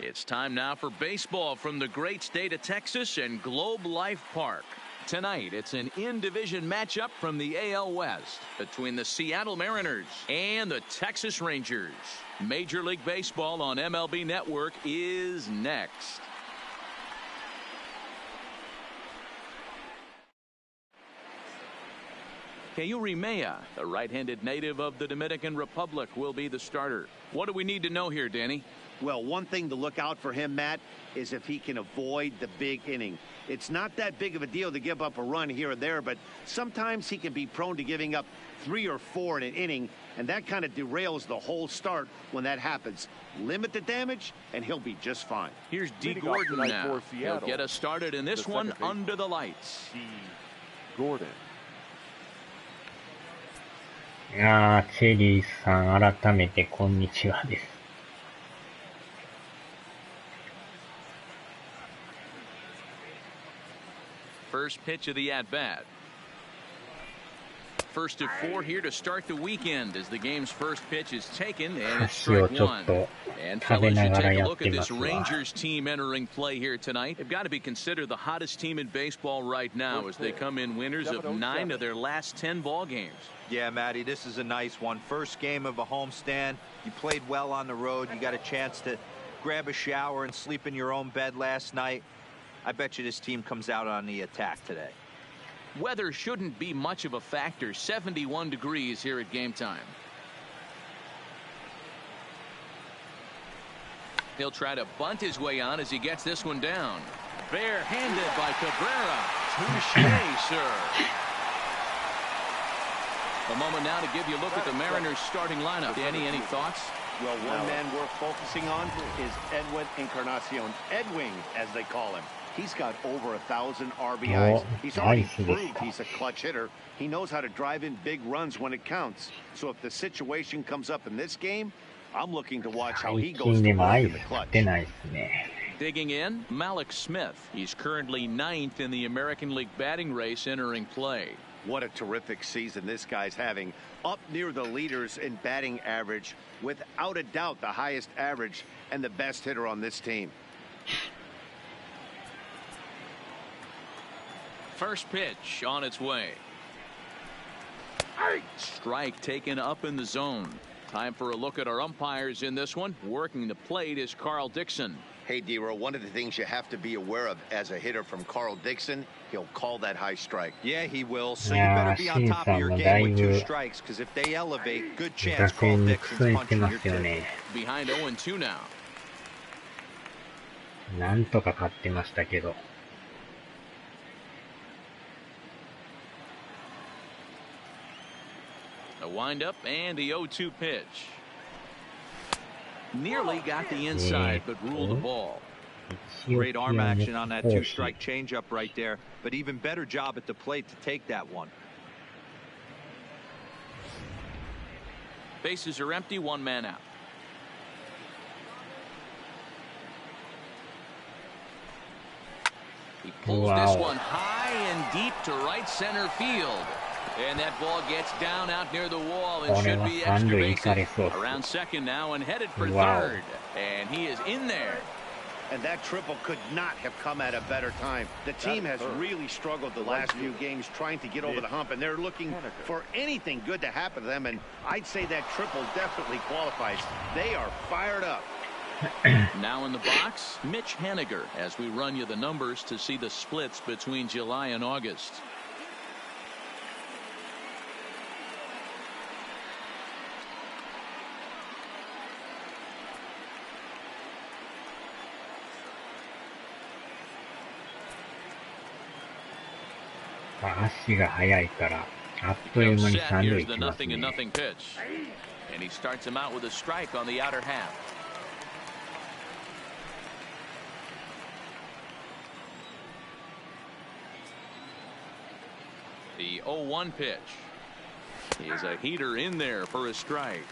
It's time now for baseball from the great state of Texas and Globe Life Park. Tonight, it's an in-division matchup from the AL West between the Seattle Mariners and the Texas Rangers. Major League Baseball on MLB Network is next. Yuri Maya, the right-handed native of the Dominican Republic, will be the starter. What do we need to know here, Danny? Well, one thing to look out for him, Matt, is if he can avoid the big inning. It's not that big of a deal to give up a run here or there, but sometimes he can be prone to giving up 3 or 4 in an inning, and that kind of derails the whole start when that happens. Limit the damage, and he'll be just fine. Here's D. Gordon now. He'll get us started in this one under the lights. D. Gordon. いやー、チェリーさん、改めてこんにちはです。First pitch of the at-bat. First of 4 here to start the weekend as the game's first pitch is taken and it's strike one. And fellas, you take a look at this Rangers team entering play here tonight. They've got to be considered the hottest team in baseball right now as they come in winners of 9 of their last 10 ball games. Yeah, Matty, this is a nice one. First game of a homestand. You played well on the road. You got a chance to grab a shower and sleep in your own bed last night. I bet you this team comes out on the attack today. Weather shouldn't be much of a factor. 71 degrees here at game time. He'll try to bunt his way on as he gets this one down. Bare-handed by Cabrera. Touché, sir. A moment now to give you a look at the Mariners starting lineup. Danny, any thoughts? Well, one man worth focusing on is Edwin Encarnacion. Edwin, as they call him. He's got over 1,000 RBIs. He's already proved he's a clutch hitter. He knows how to drive in big runs when it counts. So if the situation comes up in this game, I'm looking to watch how he goes to work in the clutch. Digging in, Malik Smith. He's currently 9th in the American League batting race entering play. What a terrific season this guy's having. Up near the leaders in batting average. Without a doubt, the highest average and the best hitter on this team. First pitch on its way. Strike taken up in the zone. Time for a look at our umpires in this one. Working the plate is Carl Dixon. Hey, D-Row, one of the things you have to be aware of as a hitter from Carl Dixon, he'll call that high strike. Yeah, he will. So you better be on top of your game with 2 strikes, because if they elevate, good chance Carl Dixon's punching your tip. Behind 0-2 now. なんとか勝ってましたけど。A windup and the 0-2 pitch. Nearly got the inside, but ruled the ball. Great arm action on that 2-strike changeup right there, but even better job at the plate to take that one. Bases are empty, 1 man out. He pulls this one high and deep to right center field. And that ball gets down out near the wall and should be extra bases. Around second now and headed for third. And he is in there. And that triple could not have come at a better time. The team has really struggled the last few games trying to get over the hump, and they're looking for anything good to happen to them, and I'd say that triple definitely qualifies. They are fired up. Now in the box, Mitch Haniger, as we run you the numbers to see the splits between July and August. Here's the 0-0 pitch. And he starts him out with a strike on the outer half. The 0-1 pitch. He's a heater in there for a strike.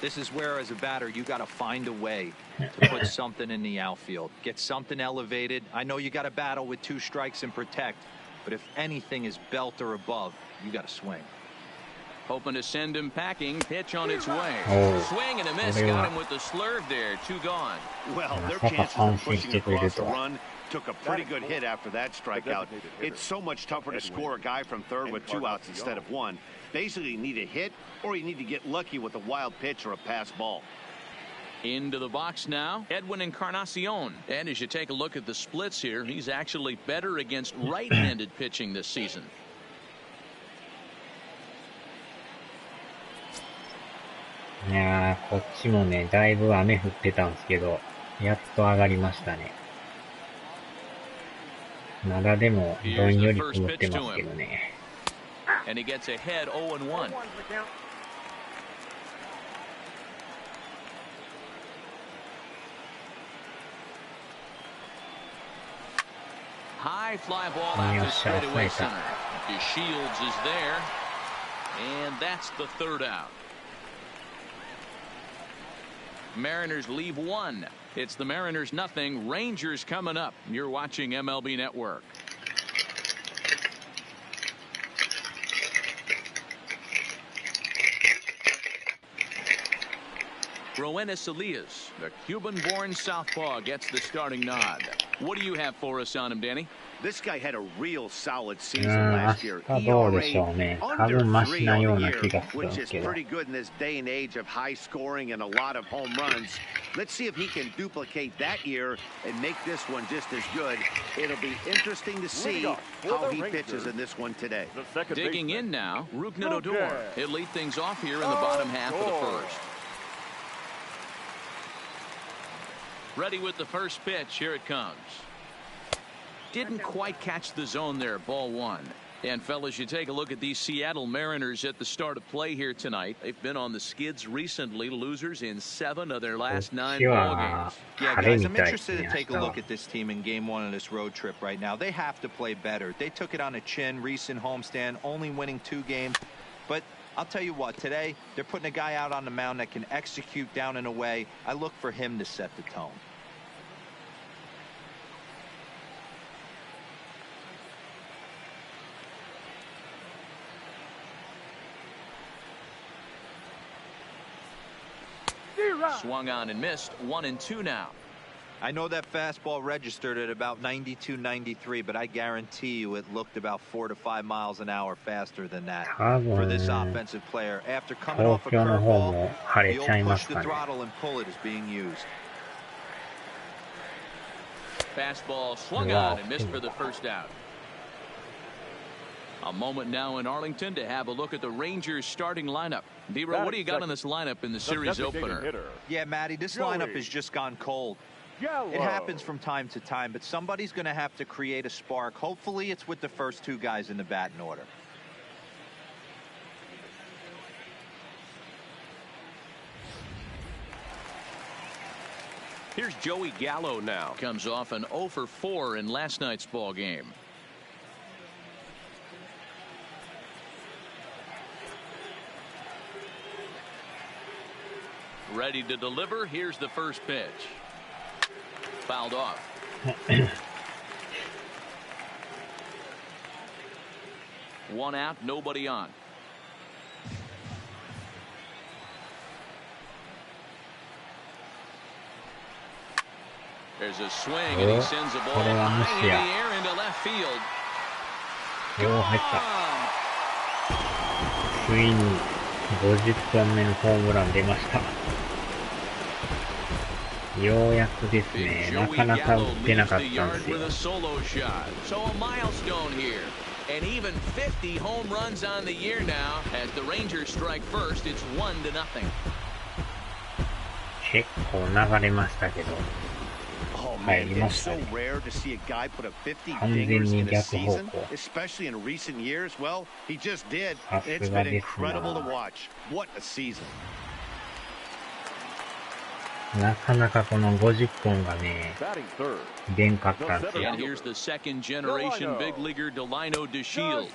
This is where, as a batter, you got to find a way to put something in the outfield. Get something elevated. I know you got to battle with 2 strikes and protect. But if anything is belt or above, you got to swing. Hoping to send him packing. Pitch on its way. Swing and a miss. Got him with the slurve there. 2 gone. Well, their chances of pushing across the run took a pretty good hit after that strikeout. It's so much tougher to score a guy from third with 2 outs instead of 1. Basically, you need a hit or you need to get lucky with a wild pitch or a pass ball. Into the box now, Edwin Encarnacion. And as you take a look at the splits here, he's actually better against right-handed pitching this season. いやー、こっちもね、だいぶ雨降ってたんですけど、やっと上がりましたね。まだでも、どんより曇ってますけどね。And he gets ahead 0-1. High fly ball out to straightaway center. DeShields is there. And that's the 3rd out. Mariners leave 1. It's the Mariners 0. Rangers coming up. You're watching MLB Network. Roenis Elias, the Cuban-born southpaw, gets the starting nod. What do you have for us on him, Danny? This guy had a real solid season last year. 明日どうでしょうね。多分マシなような気がするん which で is すけど。 pretty good in this day and age of high scoring and a lot of home runs. Let's see if he can duplicate that year and make this one just as good. It'll be interesting to see how he pitches in this one today. Digging in now, Rougned Odor. He'll lead things off here in the bottom half of the 1st. Ready with the first pitch. Here it comes. Didn't quite catch the zone there. Ball 1. And fellas, you take a look at these Seattle Mariners at the start of play here tonight. They've been on the skids recently, losers in 7 of their last 9 ball games. Yeah, guys, I'm interested to take a look at this team in game 1 of this road trip right now. They have to play better. They took it on the chin, recent homestand, only winning 2 games. But I'll tell you what, today they're putting a guy out on the mound that can execute down and away. I look for him to set the tone. Swung on and missed. 1-2 now. I know that fastball registered at about 92, 93, but I guarantee you it looked about 4 to 5 miles an hour faster than that for this offensive player. After coming off a curveball, the old push the throttle and pull it is being used. Fastball swung on and missed for the 1st out. A moment now in Arlington to have a look at the Rangers starting lineup. D-Row, what do you got on this lineup in the series opener? Yeah, Matty, this lineup has just gone cold. It happens from time to time, but somebody's going to have to create a spark. Hopefully it's with the first 2 guys in the batting order. Here's Joey Gallo now. Comes off an 0 for 4 in last night's ball game. Ready to deliver. Here's the first pitch. Fouled off. One out, nobody on. There's a swing and he sends a ball high in the air into left field. 入った。ついに50本目のホームラン出ました。ようやくですね。なかなか打ってなかったんですよ。And even 50 home runs on the year now as the Rangers strike first. It's 1-0. 結構流れましたけど。入りましたね。完全に逆方向。さすがですな。なかなかこの50本がね、出んかったんですよ。And here's the second generation big leaguer Delino DeShields.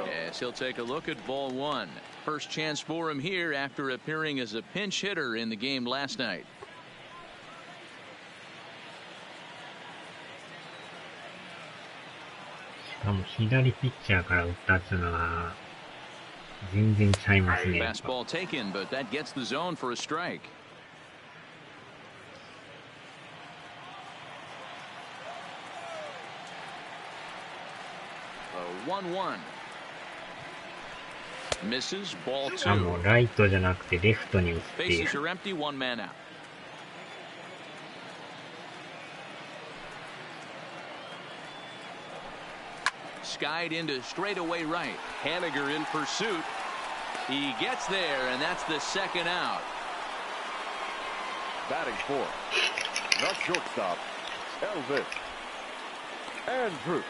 Yes, he'll take a look at ball 1. First chance for him here after appearing as a pinch hitter in the game last night. しかも左ピッチャーから打ったっていうのは全然ちゃいますね。Fastball taken, but that gets the zone for a strike. 1-1. Misses ball 2. もうライトじゃなくてレフトに打っている。 Bases are empty, one man out. Skied into straightaway right. Haniger in pursuit. He gets there, and that's the second out. Batting fourth, the shortstop, Elvis Andrus.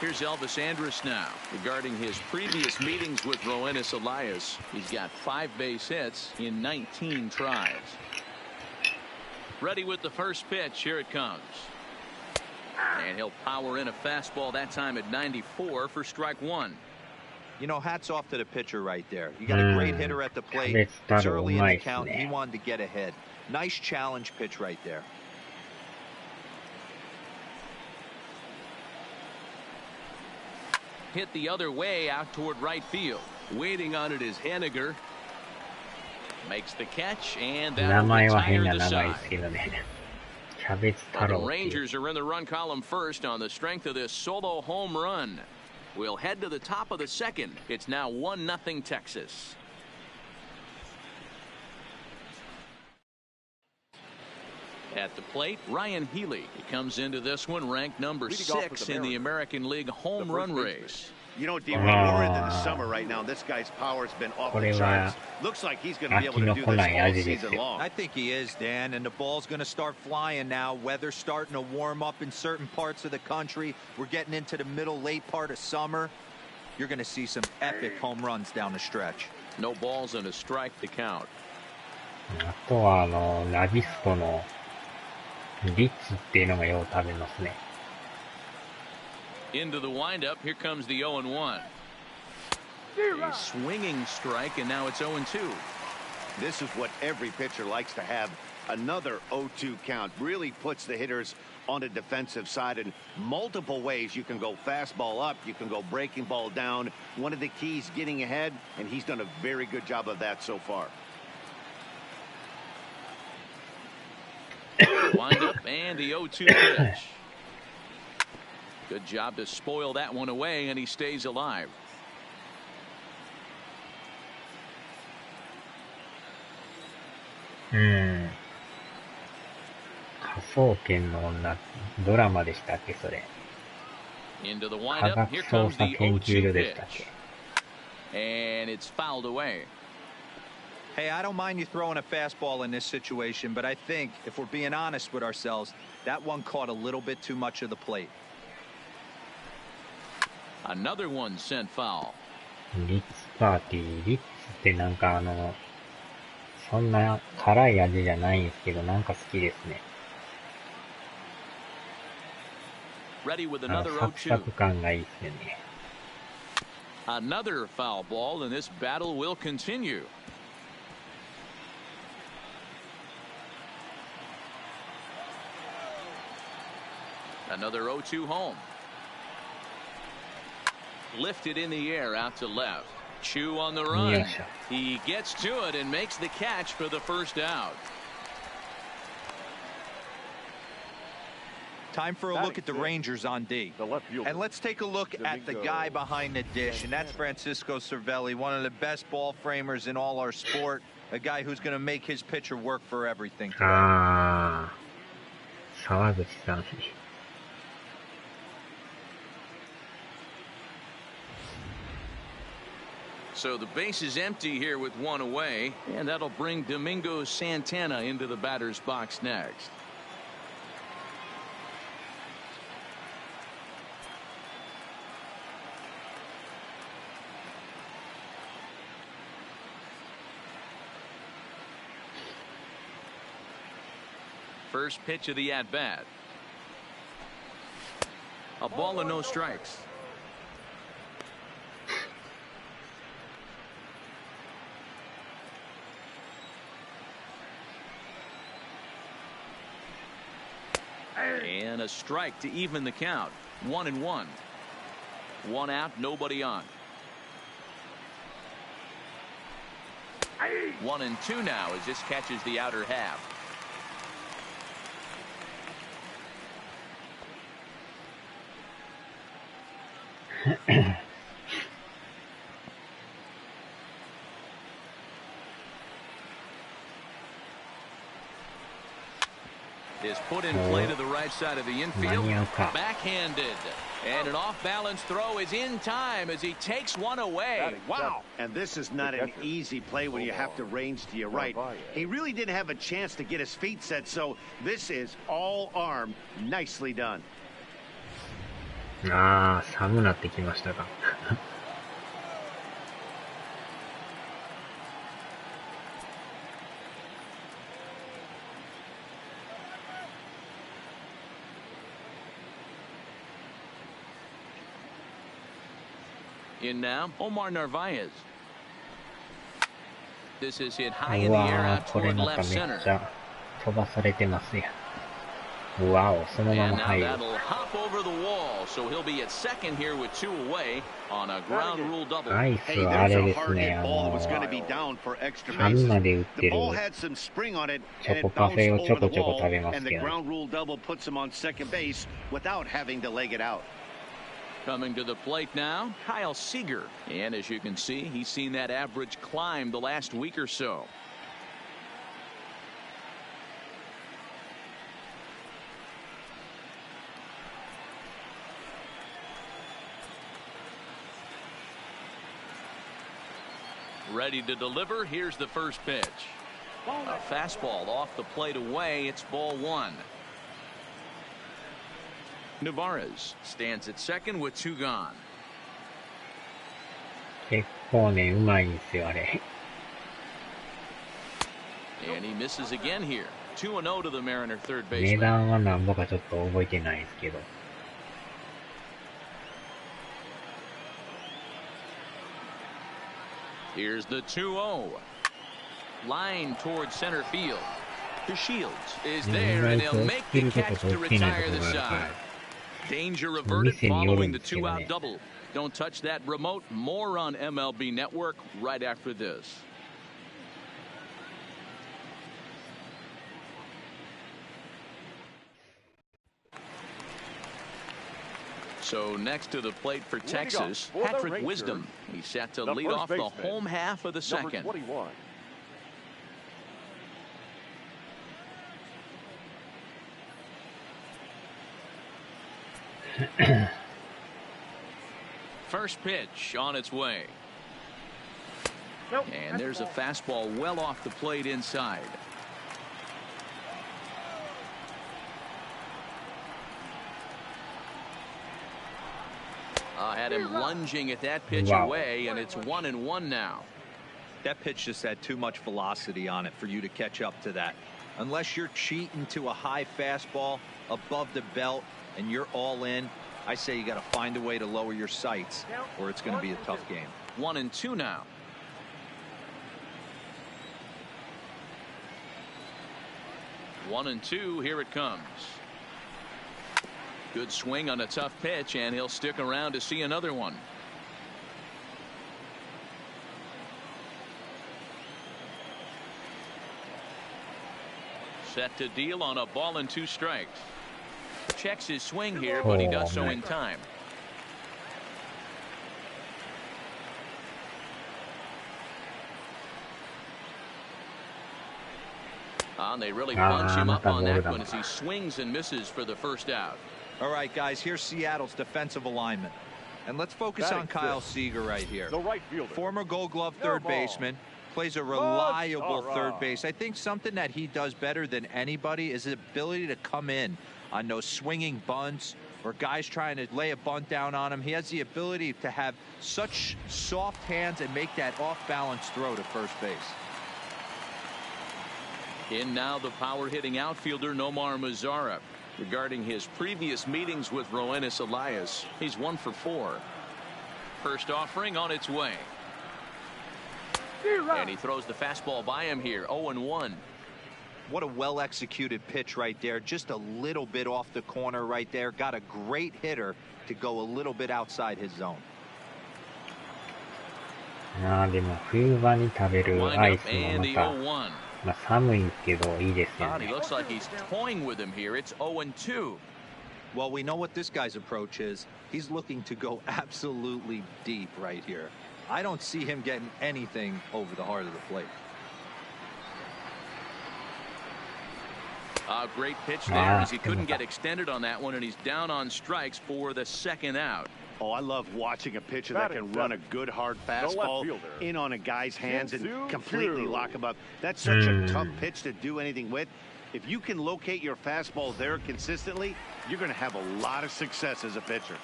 Here's Elvis Andrus now. Regarding his previous meetings with Roenis Elias, he's got 5 base hits in 19 tries. Ready with the first pitch. Here it comes. And he'll power in a fastball that time at 94 for strike 1. You know, hats off to the pitcher right there. You got a great hitter at the plate. It's early in the count. He wanted to get ahead. Nice challenge pitch right there. Hit the other way out toward right field. Waiting on it is Haniger. Makes the catch, and that'll retire the side. The Rangers are in the run column first on the strength of this solo home run. We'll head to the top of the second. It's now 1-0 Texas. At the plate, Ryan Healy. He comes into this one ranked number 6 in the American League home run race. You know, D-Ray, we're into the summer right now. This guy's power's been off the charts. Looks like he's going to be able to do this all season long. I think he is, Dan, and the ball's going to start flying now. Weather's starting to warm up in certain parts of the country. We're getting into the middle, late part of summer. You're going to see some epic home runs down the stretch. No balls and a strike to count. あとはラビストの率っていうのがよう食べますね。Into the windup, here comes the 0-1. A swinging strike, and now it's 0-2. This is what every pitcher likes to have. Another 0-2 count really puts the hitters on the defensive side in multiple ways. You can go fastball up, you can go breaking ball down. One of the keys, getting ahead, and he's done a very good job of that so far. Windup and the 0-2 pitch. Good job to spoil that one away, and he stays alive. Hmm. 科捜研の女、ドラマでしたっけそれ。 Into the 科 windup, 学 here 捜 comes 査 the 研究所 0-2 でしたっ pitch. け。 And it's fouled away. Hey, I don't mind you throwing a fastball in this situation, but I think, if we're being honest with ourselves, that one caught a little bit too much of the plate. Another one sent foul. リッツパーティー。リッツってなんかそんな辛い味じゃないんですけど、なんか好きですね。Ready with サ another クサ 0-2. ク感がいいですよね。 Another foul ball, and this battle will continue. Another 0-2 home. Lifted in the air out to left. Chu on the run. Yes. He gets to it and makes the catch for the first out. Time for a look at the Rangers on D. And let's take a look at the guy behind the dish, and that's Francisco Cervelli, one of the best ball framers in all our sport, a guy who's going to make his pitcher work for everything today. あー、沢口さん。So the base is empty here with one away, and that'll bring Domingo Santana into the batter's box next. First pitch of the at-bat. A ball and no strikes. And a strike to even the count. 1-1. One out, nobody on. 1-2 now as this catches the outer half. Is put in play to the right side of the infield. Backhanded. And an off-balance throw is in time as he takes one away. Wow. And this is not an easy play when you have to range to your right. He really didn't have a chance to get his feet set, so this is all arm. Nicely done. ああ、寒なってきましたか。In now, Omar Narvaez. This is hit high in the air out toward left center. 飛ばされてますや。わお、そのまま入る。 And now that'll hop over the wall, so he'll be at second here with two away on a ground rule double. ナイスはあれですね、3まで打ってるチョコパフェをちょこちょこ食べますけど。Coming to the plate now, Kyle Seager. And as you can see, he's seen that average climb the last week or so. Ready to deliver. Here's the first pitch. A fastball off the plate away. It's ball one. Navarez stands at second with two gone. 結構ね、うまいんですよ、あれ。And he misses again here. 2-0 to the Mariner third 値 baseman. 段は何ぼかちょっと覚えてないですけど。Here's the 2-0. Line towards center field. The Shields is there, and they'll make the catch to retire the side. Danger averted following the two-out double. Don't touch that remote. More on MLB Network right after this. So next to the plate for Texas, Patrick Wisdom. He's set to lead off the home half of the second. First pitch on its way. And there's a fastball well off the plate inside. Had him lunging at that pitch away, and it's 1-1 now. That pitch just had too much velocity on it for you to catch up to that. Unless you're cheating to a high fastball above the belt and you're all in, I say you got to find a way to lower your sights or it's going to be a tough game. 1-2 now. One and two, here it comes. Good swing on a tough pitch, and he'll stick around to see another one. Set to deal on a ball and two strikes. Checks his swing here, but he does so in time. And they really bunch him up on that one as he swings and misses for the first out. All right, guys, here's Seattle's defensive alignment. And let's focus on Kyle Seager right here. The right fielder. Former Gold Glove third baseman. Plays a reliable third base. I think something that he does better than anybody is his ability to come in on those swinging bunts or guys trying to lay a bunt down on him. He has the ability to have such soft hands and make that off-balance throw to first base. In now the power-hitting outfielder Nomar Mazara. Regarding his previous meetings with Roenis Elias, he's 1 for 4. First offering on its way. And he throws the fastball by him here, 0-1. What a well-executed pitch right there. Just a little bit off the corner right there. Got a great hitter to go a little bit outside his zone. まあでも冬場に食べるアイスもまた、まあ寒いけどいいですよね。Well, we know what this guy's approach is. He's looking to go absolutely deep right here. I don't see him getting anything over the heart of the plate. Great pitch there as he couldn't get extended on that one, and he's down on strikes for the second out. Oh, I love watching a pitcher that can run a good hard fastball in on a guy's hands and completely lock him up. That's such a tough pitch to do anything with. If you can locate your fastball there consistently, you're going to have a lot of success as a pitcher.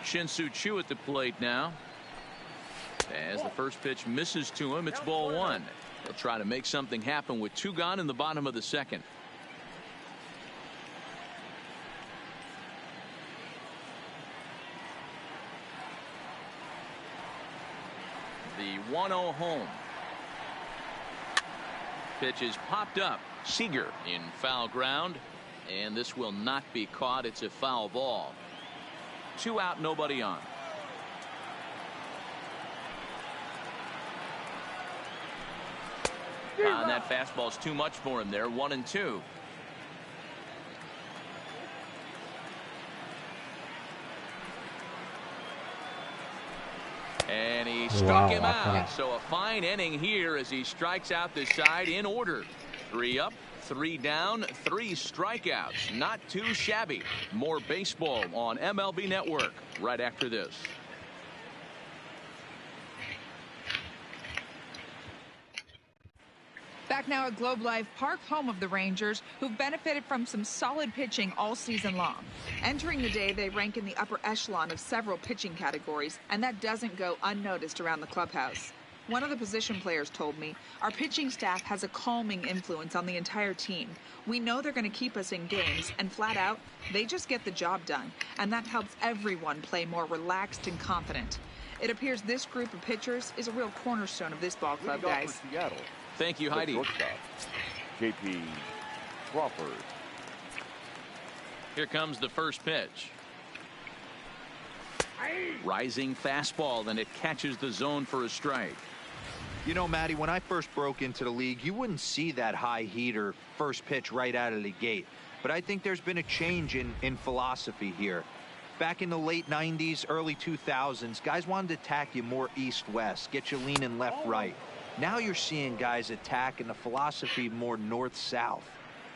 Shin-Soo Choo at the plate now. As the first pitch misses to him, it's ball one. He'll try to make something happen with two gone in the bottom of the second. The 1-0 home. Pitch is popped up. Seager in foul ground, and this will not be caught. It's a foul ball. 2 out, nobody on. And that fastball's too much for him there. 1-2. And he struck him out. So a fine inning here as he strikes out the side in order. 3 up, 3 down, 3 strikeouts. Not too shabby. More baseball on MLB Network right after this. Back now at Globe Life Park, home of the Rangers, who've benefited from some solid pitching all season long. Entering the day, they rank in the upper echelon of several pitching categories, and that doesn't go unnoticed around the clubhouse. One of the position players told me, our pitching staff has a calming influence on the entire team. We know they're going to keep us in games, and flat out, they just get the job done, and that helps everyone play more relaxed and confident. It appears this group of pitchers is a real cornerstone of this ball club, guys. Thank you, Heidi. J.P. Crawford. Here comes the first pitch. Rising fastball, and it catches the zone for a strike. You know, Matty, when I first broke into the league, you wouldn't see that high heater first pitch right out of the gate. But I think there's been a change in philosophy here. Back in the late 90s, early 2000s, guys wanted to attack you more east-west, get you leaning left-right. Now you're seeing guys attack in the philosophy more north-south.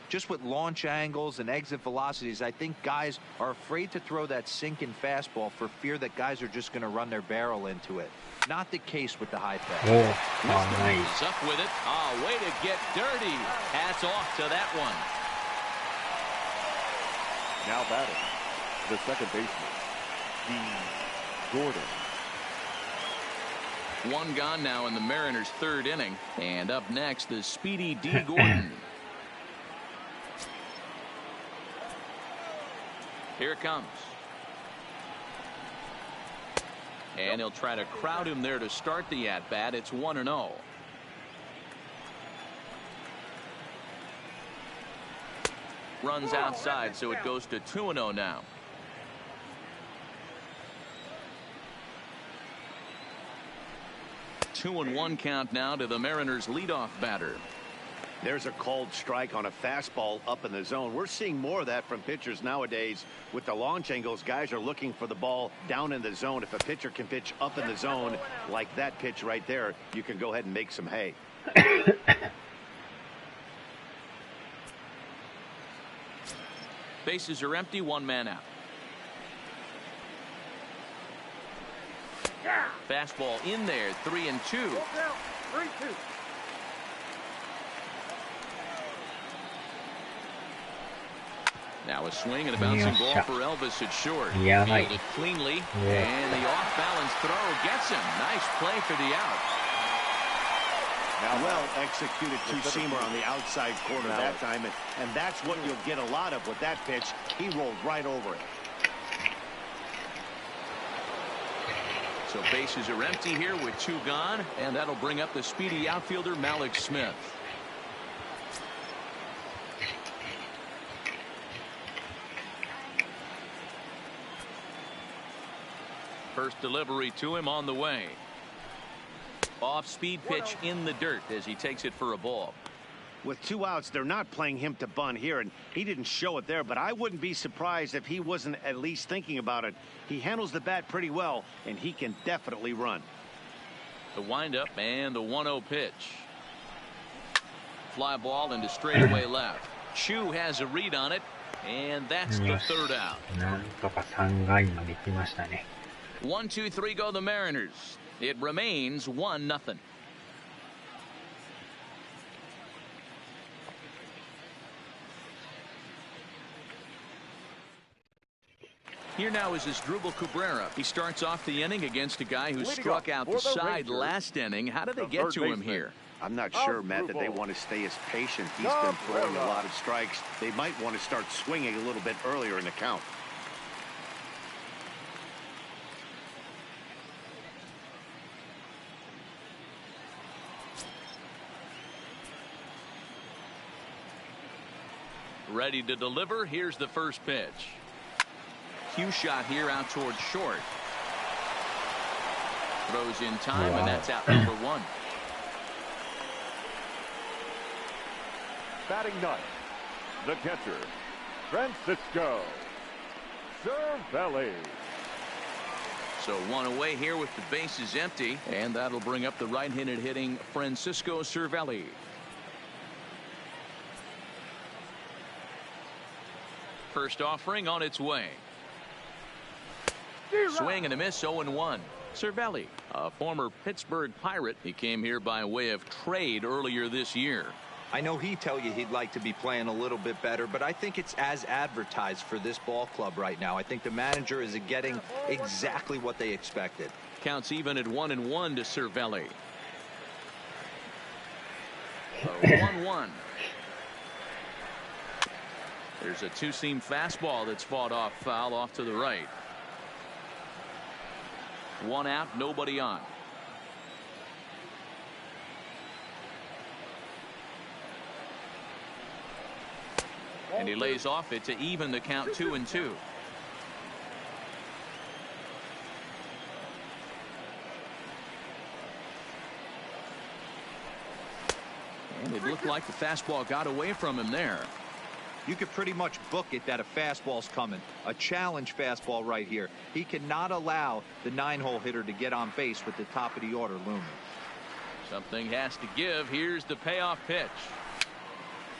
Just with launch angles and exit velocities, I think guys are afraid to throw that sinking fastball for fear that guys are just going to run their barrel into it. Not the case with the high fastball. Nice. Up with it. Way to get dirty. Hats off to that one. Now batting, the second baseman, Gordon. 1 gone now in the Mariners' 3rd inning. And up next, the speedy D. Gordon. Here it comes. And he'll try to crowd him there to start the at-bat. It's 1-0. Runs outside, so it goes to 2-0 now. Two and 1 count now to the Mariners' leadoff batter. There's a called strike on a fastball up in the zone. We're seeing more of that from pitchers nowadays. With the launch angles, guys are looking for the ball down in the zone. If a pitcher can pitch up in the zone like that pitch right there, you can go ahead and make some hay. Bases are empty, 1 man out. Fastball in there, 3-2. 3-2. Now a swing and a bouncing ball for Elvis at short. Yeah, Fielded it cleanly, and the off-balance throw gets him. Nice play for the out. Now, well executed two-seamer on the outside corner that time, and that's what you'll get a lot of with that pitch. He rolled right over it. So bases are empty here with 2 gone, and that'll bring up the speedy outfielder Malik Smith. First delivery to him on the way. Off-speed pitch in the dirt as he takes it for a ball. With 2 outs, they're not playing him to bunt here, and he didn't show it there, but I wouldn't be surprised if he wasn't at least thinking about it. He handles the bat pretty well, and he can definitely run. The windup and the 1-0 pitch. Fly ball into straightaway left. Chu has a read on it, and that's the third out. なんとか3回まで行きましたね。 1-2-3 go the Mariners. It remains 1-0. Here now is Asdrubal Cabrera. He starts off the inning against a guy who struck out the side last inning. How did they get to him here? I'm not sure, Matt, that they want to stay as patient. He's been throwing a lot of strikes. They might want to start swinging a little bit earlier in the count. Ready to deliver. Here's the first pitch. Cue shot here out towards short. Throws in time, and that's out number 1. Batting ninth, the catcher, Francisco Cervelli. So 1 away here with the bases empty, and that'll bring up the right-handed hitting Francisco Cervelli. First offering on its way. Swing and a miss, 0-1. Cervelli, a former Pittsburgh Pirate. He came here by way of trade earlier this year. I know he'd tell you he'd like to be playing a little bit better, but I think it's as advertised for this ball club right now. I think the manager is getting exactly what they expected. Counts even at 1-1 to Cervelli. 1-1. There's a two-seam fastball that's fought off foul off to the right. 1 out, nobody on. And he lays off it to even the count 2-2. And it looked like the fastball got away from him there. You could pretty much book it that a fastball's coming. A challenge fastball right here. He cannot allow the 9-hole hitter to get on base with the top of the order looming. Something has to give. Here's the payoff pitch.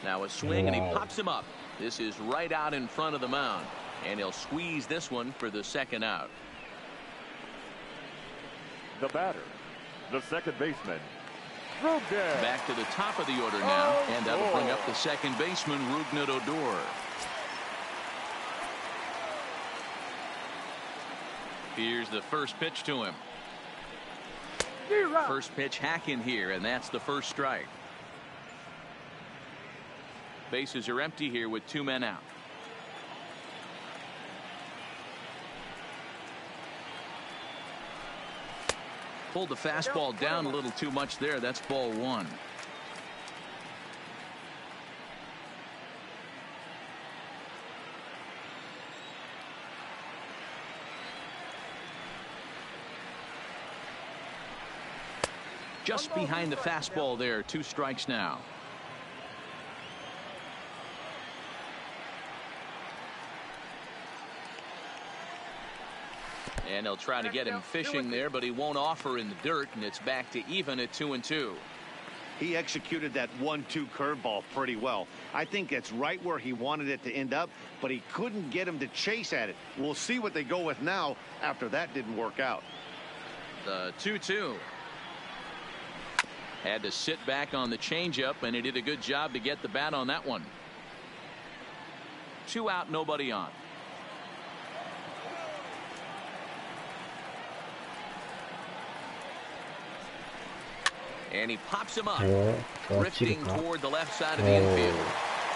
Now a swing, and he pops him up. This is right out in front of the mound, and he'll squeeze this one for the second out. The batter, the second baseman, back to the top of the order now, and that'll bring up the second baseman, Rougned Odor. Here's the first pitch to him. First pitch hack in here, and that's the first strike. Bases are empty here with 2 men out. Pulled the fastball down a little too much there. That's ball 1. Just behind the fastball there. 2 strikes now. And they'll try to get him fishing there, but he won't offer in the dirt, and it's back to even at 2-2. He executed that 1-2 curveball pretty well. I think that's right where he wanted it to end up, but he couldn't get him to chase at it. We'll see what they go with now after that didn't work out. The 2-2. Had to sit back on the changeup, and he did a good job to get the bat on that one. 2 out, nobody on. And he pops him up, drifting toward the left side of the infield.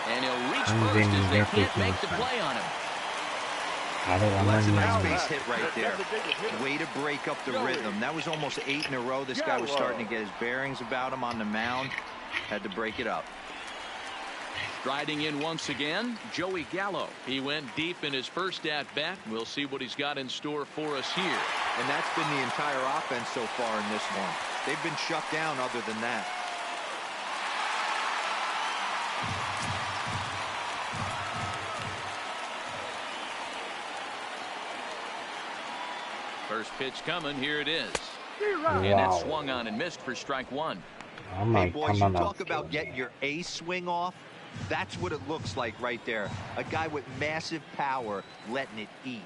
And he'll reach first as they can't make the play on him. That's a nice base hit right there. Way to break up the rhythm. That was almost 8 in a row. This guy was starting to get his bearings about him on the mound. Had to break it up. Striding in once again, Joey Gallo. He went deep in his first at-bat. We'll see what he's got in store for us here. And that's been the entire offense so far in this one. They've been shut down other than that. First pitch coming. Here it is. Wow. And it swung on and missed for strike one. Hey, boys, you talk about getting your A swing off. That's what it looks like right there. A guy with massive power letting it eat.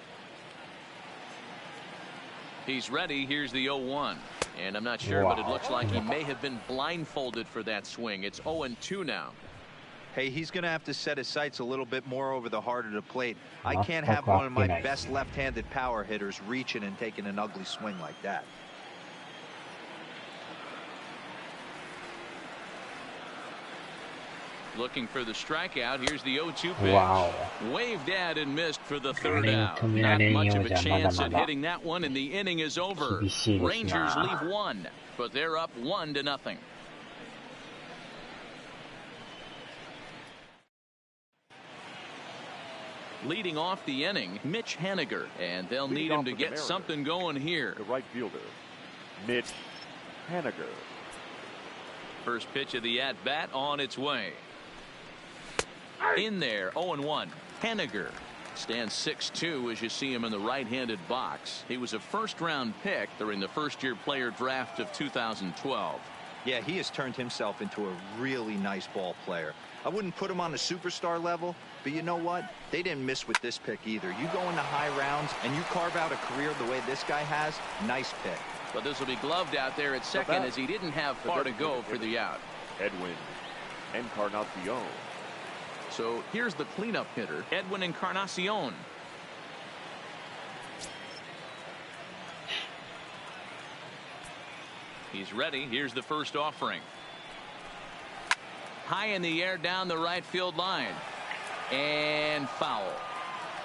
He's ready. Here's the 0-1. And I'm not sure, but it looks like he may have been blindfolded for that swing. It's 0-2 now. Hey, he's going to have to set his sights a little bit more over the heart of the plate. I can't have one of my best left-handed power hitters reaching and taking an ugly swing like that. Looking for the strikeout. Here's the 0-2 pitch. Wow. Waved at and missed for the third out. Not much of a chance at hitting that one, and the inning is over. Rangers leave one, but they're up 1-0. Leading off the inning, Mitch Haniger, and they'll need him to get something going here. The right fielder, Mitch Haniger. First pitch of the at-bat on its way. In there, 0-1. Haniger stands 6'2" as you see him in the right-handed box. He was a first-round pick during the first-year player draft of 2012. Yeah, he has turned himself into a really nice ball player. I wouldn't put him on the superstar level, but you know what? They didn't miss with this pick either. You go into high rounds and you carve out a career the way this guy has, nice pick. But this will be gloved out there at second as he didn't have far to go for the out. Edwin Encarnacion. So here's the cleanup hitter, Edwin Encarnacion. He's ready. Here's the first offering. High in the air down the right field line. And foul.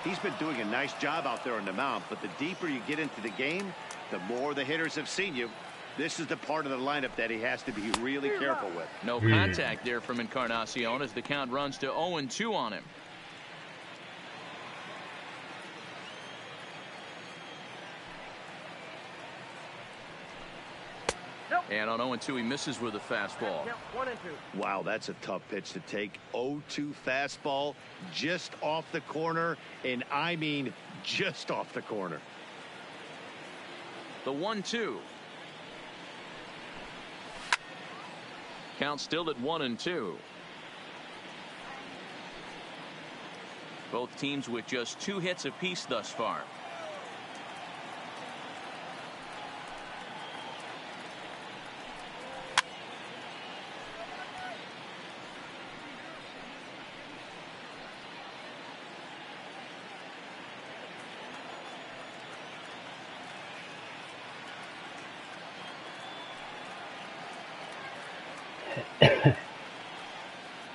He's been doing a nice job out there on the mound, but the deeper you get into the game, the more the hitters have seen you. This is the part of the lineup that he has to be really careful with. No contact there from Encarnacion as the count runs to 0-2 on him. And on 0-2, he misses with a fastball. Wow, that's a tough pitch to take. 0-2 fastball just off the corner, and I mean just off the corner. The 1-2. Count still at 1-2. Both teams with just 2 hits apiece thus far.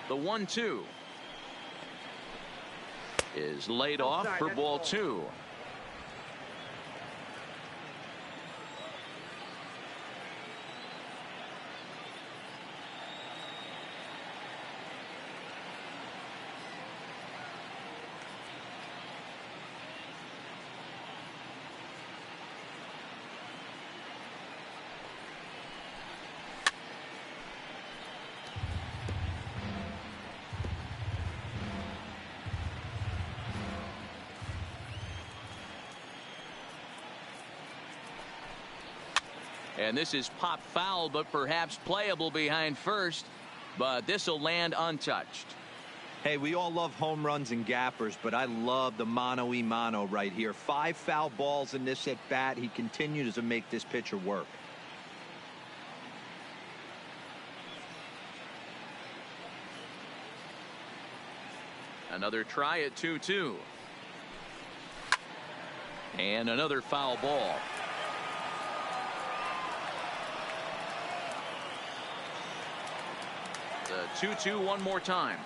The 1-2 is laid off for ball 2. And this is pop foul, but perhaps playable behind first. But this will land untouched. Hey, we all love home runs and gappers, but I love the mano-y-mano right here. 5 foul balls in this at bat. He continues to make this pitcher work. Another try at 2-2. And another foul ball. The 2-2 one more time.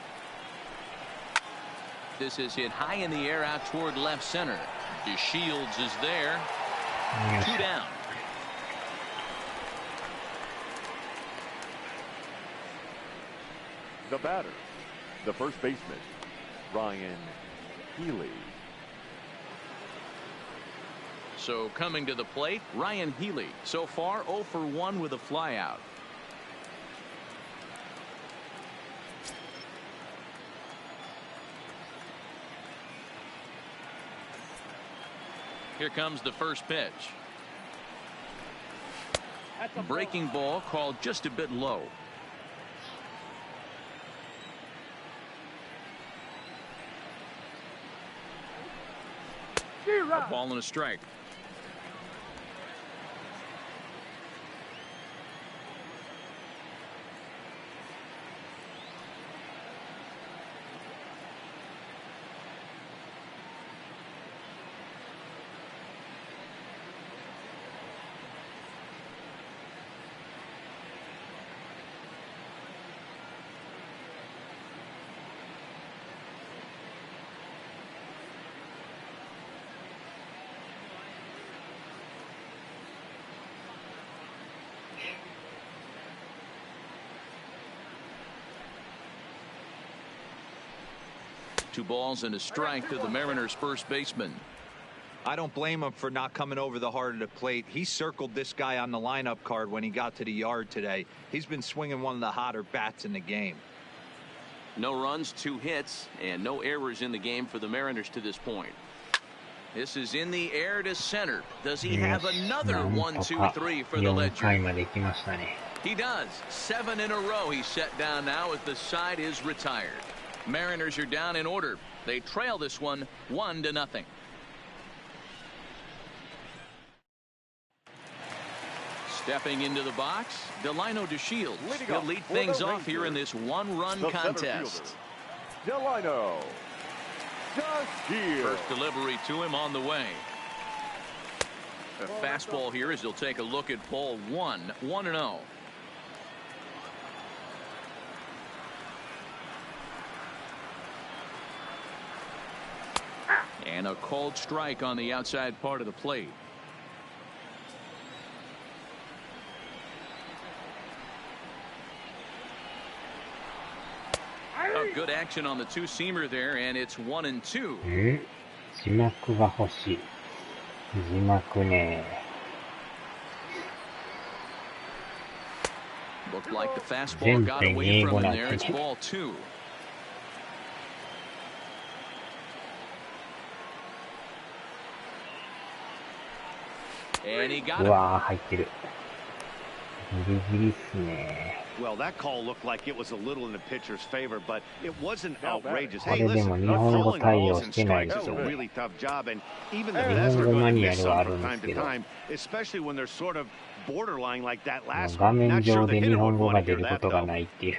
This is hit high in the air out toward left center. DeShields is there. 2 down. The batter, the first baseman, Ryan Healy. So coming to the plate, Ryan Healy. So far 0 for 1 with a flyout. Here comes the first pitch. Breaking ball called just a bit low. A ball and a strike. Two balls and a strike to the Mariners first baseman. I don't blame him for not coming over the heart of the plate. He circled this guy on the lineup card when he got to the yard today. He's been swinging one of the hotter bats in the game. No runs, 2 hits, and no errors in the game for the Mariners to this point. This is in the air to center. Does he have another 1-2-3 for the legend? He does. 7 in a row he's set down now as the side is retired. Mariners are down in order. They trail this one 1-0. Stepping into the box, Delino DeShields. He'll lead things off here in this one-run contest. Delino DeShields. First delivery to him on the way. A fastball here as he'll take a look at ball 1, 1-0. And a called strike on the outside part of the plate. A good action on the two-seamer there, and it's 1-2. 字幕が欲しい。字幕ね。Looked like the fastball got away from him there. It's ball 2. And he got it. うわー、入ってる。ギリギリっすね。Well, that call looked like it was a little in the pitcher's favor, but it wasn't outrageous. これでも日本語対応してないですよね。日本語マニュアルはあるんですけど、画面上で日本語が出ることがないっていう。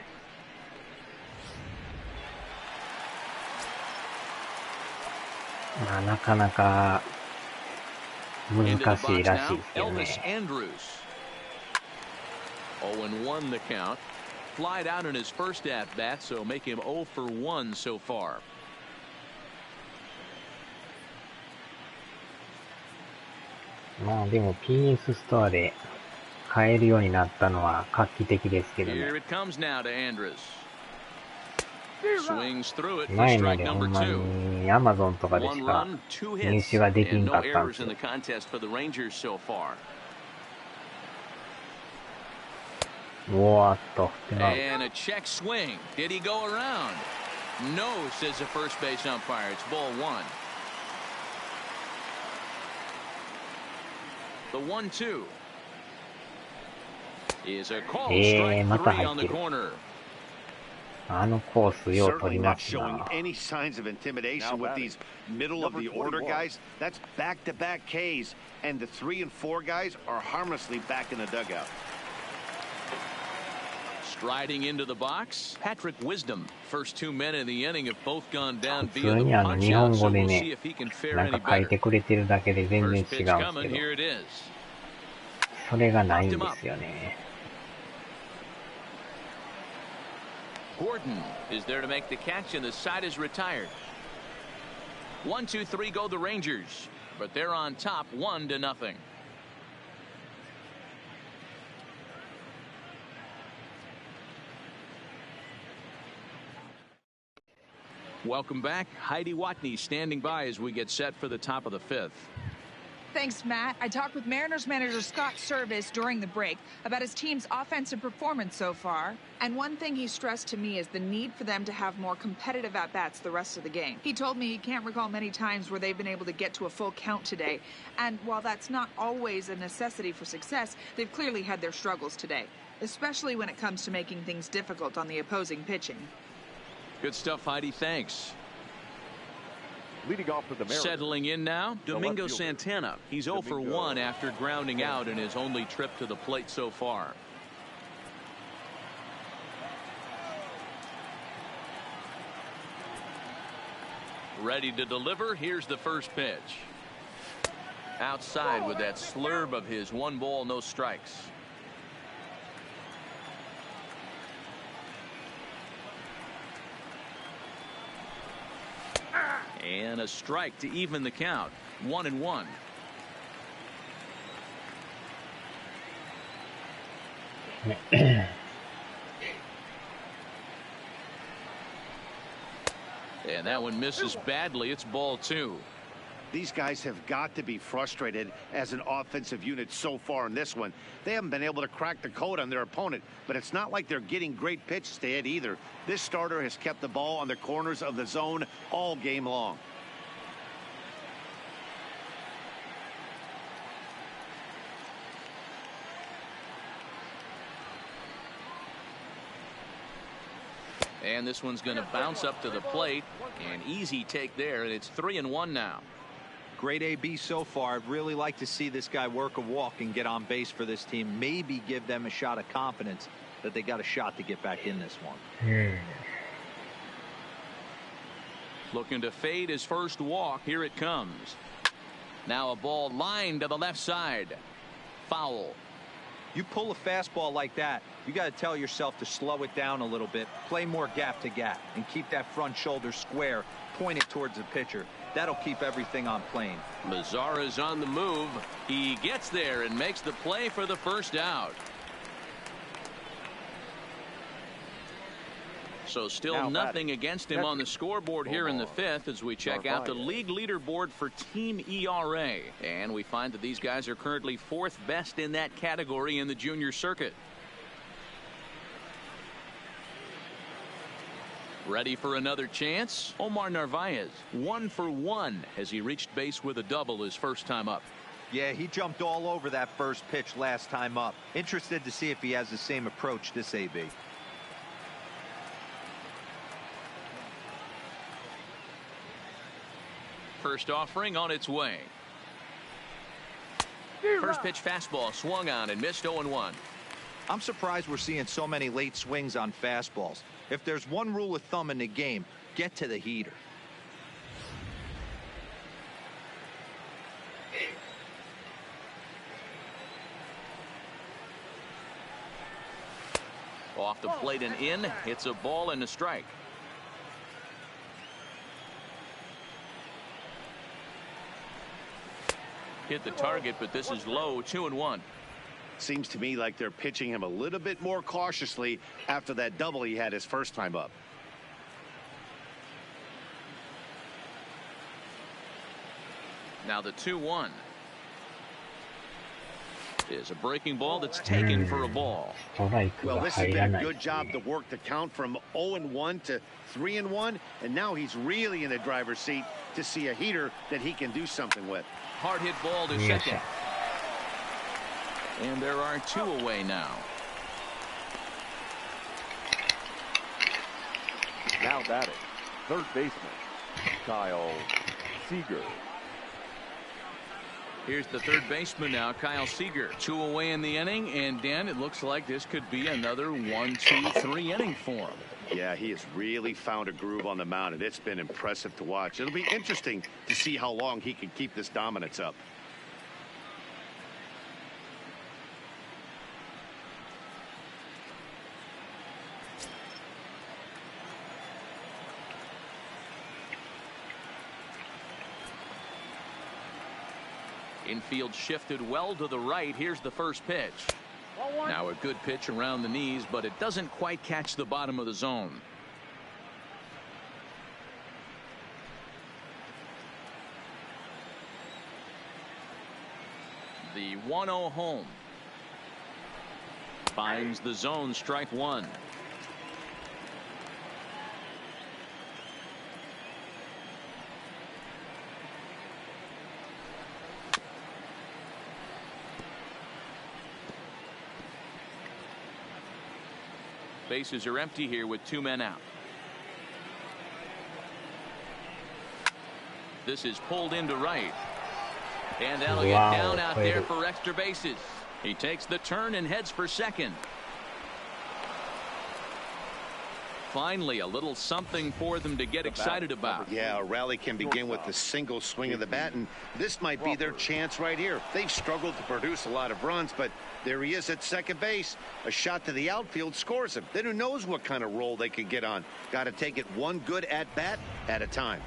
まあ、なかなか難しいらしいですよね。0-1 the count. Flied out in his first at bat, so make him 0 for 1 so far. まあでも PS ストアで買えるようになったのは画期的ですけどね。Here it comes now to Andrus. Swings through it for 前ま strike でほ number んま 2. に Amazon とかでし One か run, 2入 hits, 手ができ and ん no かったんで errors す in よ。 the contest for the Rangers so far. おーっと、振ってな And a check swing. Did he go around? No, says the first base umpire. It's ball 1. The 1-2 is a call. Strike また 3 入 on って the る。corner. あのコースよう取り Certainly ま not す showing な。 any signs of intimidation with these middle of the order guys. That's back-to-back Ks, and the 3 and 4 guys are harmlessly back in the dugout. Striding into the box, Patrick Wisdom. First 2 men in the inning have both gone down 普 via 通 the に日 punch 本 out, 語 so で we'll ね、 see if he can fare なん any か書いて better. くれてるだけで全然違うん First です pitch けど、 coming, here it is. それがないんですよね。Gordon is there to make the catch, and the side is retired. 1-2-3 go the Rangers, but they're on top 1-0. Welcome back. Heidi Watney standing by as we get set for the top of the fifth. Thanks, Matt. I talked with Mariners manager Scott Service during the break about his team's offensive performance so far. And one thing he stressed to me is the need for them to have more competitive at-bats the rest of the game. He told me he can't recall many times where they've been able to get to a full count today. And while that's not always a necessity for success, they've clearly had their struggles today, especially when it comes to making things difficult on the opposing pitching. Good stuff, Heidi. Thanks. Leading off for the Mariners. Settling in now, Domingo Santana. He's 0 for 1 after grounding out in his only trip to the plate so far. Ready to deliver. Here's the first pitch. Outside with that slurve of his. 1 ball, no strikes. And a strike to even the count. 1-1. And that one misses badly. It's ball 2. These guys have got to be frustrated as an offensive unit so far in this one. They haven't been able to crack the code on their opponent, but it's not like they're getting great pitches to hit either. This starter has kept the ball on the corners of the zone all game long. And this one's going to bounce up to the plate. An easy take there, and it's 3-1 now. Great AB so far. I'd really like to see this guy work a walk and get on base for this team. Maybe give them a shot of confidence that they got a shot to get back in this one. Looking to fade his first walk. Here it comes. Now a ball lined to the left side. Foul. You pull a fastball like that, you got to tell yourself to slow it down a little bit, play more gap to gap, and keep that front shoulder square, pointed towards the pitcher. That'll keep everything on plane. Mazara's on the move. He gets there and makes the play for the first out. So still nothing against him on the scoreboard here in the fifth as we check out the league leaderboard for team ERA. And we find that these guys are currently 4th best in that category in the junior circuit. Ready for another chance? Omar Narvaez 1 for 1 as he reached base with a double his first time up. Yeah, he jumped all over that first pitch last time up. Interested to see if he has the same approach this AB. First offering on its way. First pitch fastball swung on and missed. 0-1. I'm surprised we're seeing so many late swings on fastballs. If there's one rule of thumb in the game, get to the heater. Off the plate and in. It's a ball and a strike. Hit the target, but this is low. 2-1. Seems to me like they're pitching him a little bit more cautiously after that double he had his first time up. Now the 2-1 is a breaking ball that's taken for a ball. Well, this has been a good job to work the count from 0-1 to 3-1, and now he's really in the driver's seat to see a heater that he can do something with. Hard hit ball to second. And there are 2 away now. Now batting, third baseman, Kyle Seager. Here's the third baseman now, Kyle Seager. 2 away in the inning, and Dan, it looks like this could be another 1, 2, 3 inning for him. Yeah, he has really found a groove on the mound, and it's been impressive to watch. It'll be interesting to see how long he can keep this dominance up. Infield shifted well to the right. Here's the first pitch. Now a good pitch around the knees, but it doesn't quite catch the bottom of the zone. The 1-0 home. Finds the zone, strike one. Bases are empty here with 2 men out. This is pulled into right. And that'll get down out there for extra bases. He takes the turn and heads for second. Finally, a little something for them to get excited about. Yeah, a rally can begin with the single swing of the bat, and this might be their chance right here. They've struggled to produce a lot of runs, but there he is at second base. A shot to the outfield scores him. Then who knows what kind of roll they could get on. Got to take it one good at-bat at a time.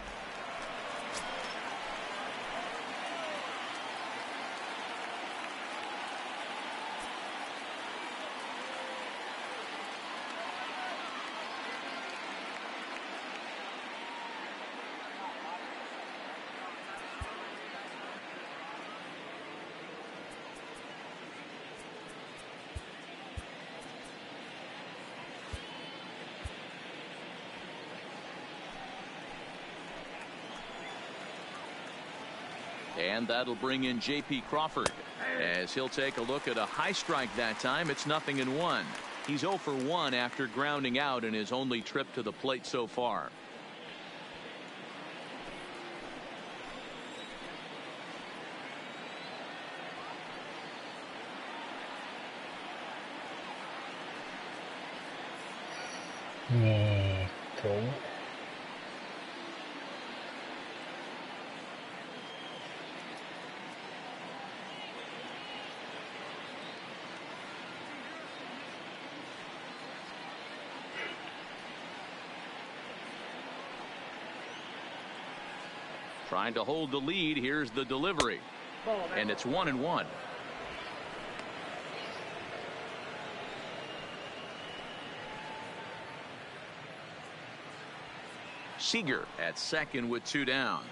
And that'll bring in J.P. Crawford as he'll take a look at a high strike that time. It's 0-1. He's 0 for 1 after grounding out in his only trip to the plate so far. Trying to hold the lead. Here's the delivery. And it's 1-1. Seager at second with 2 down.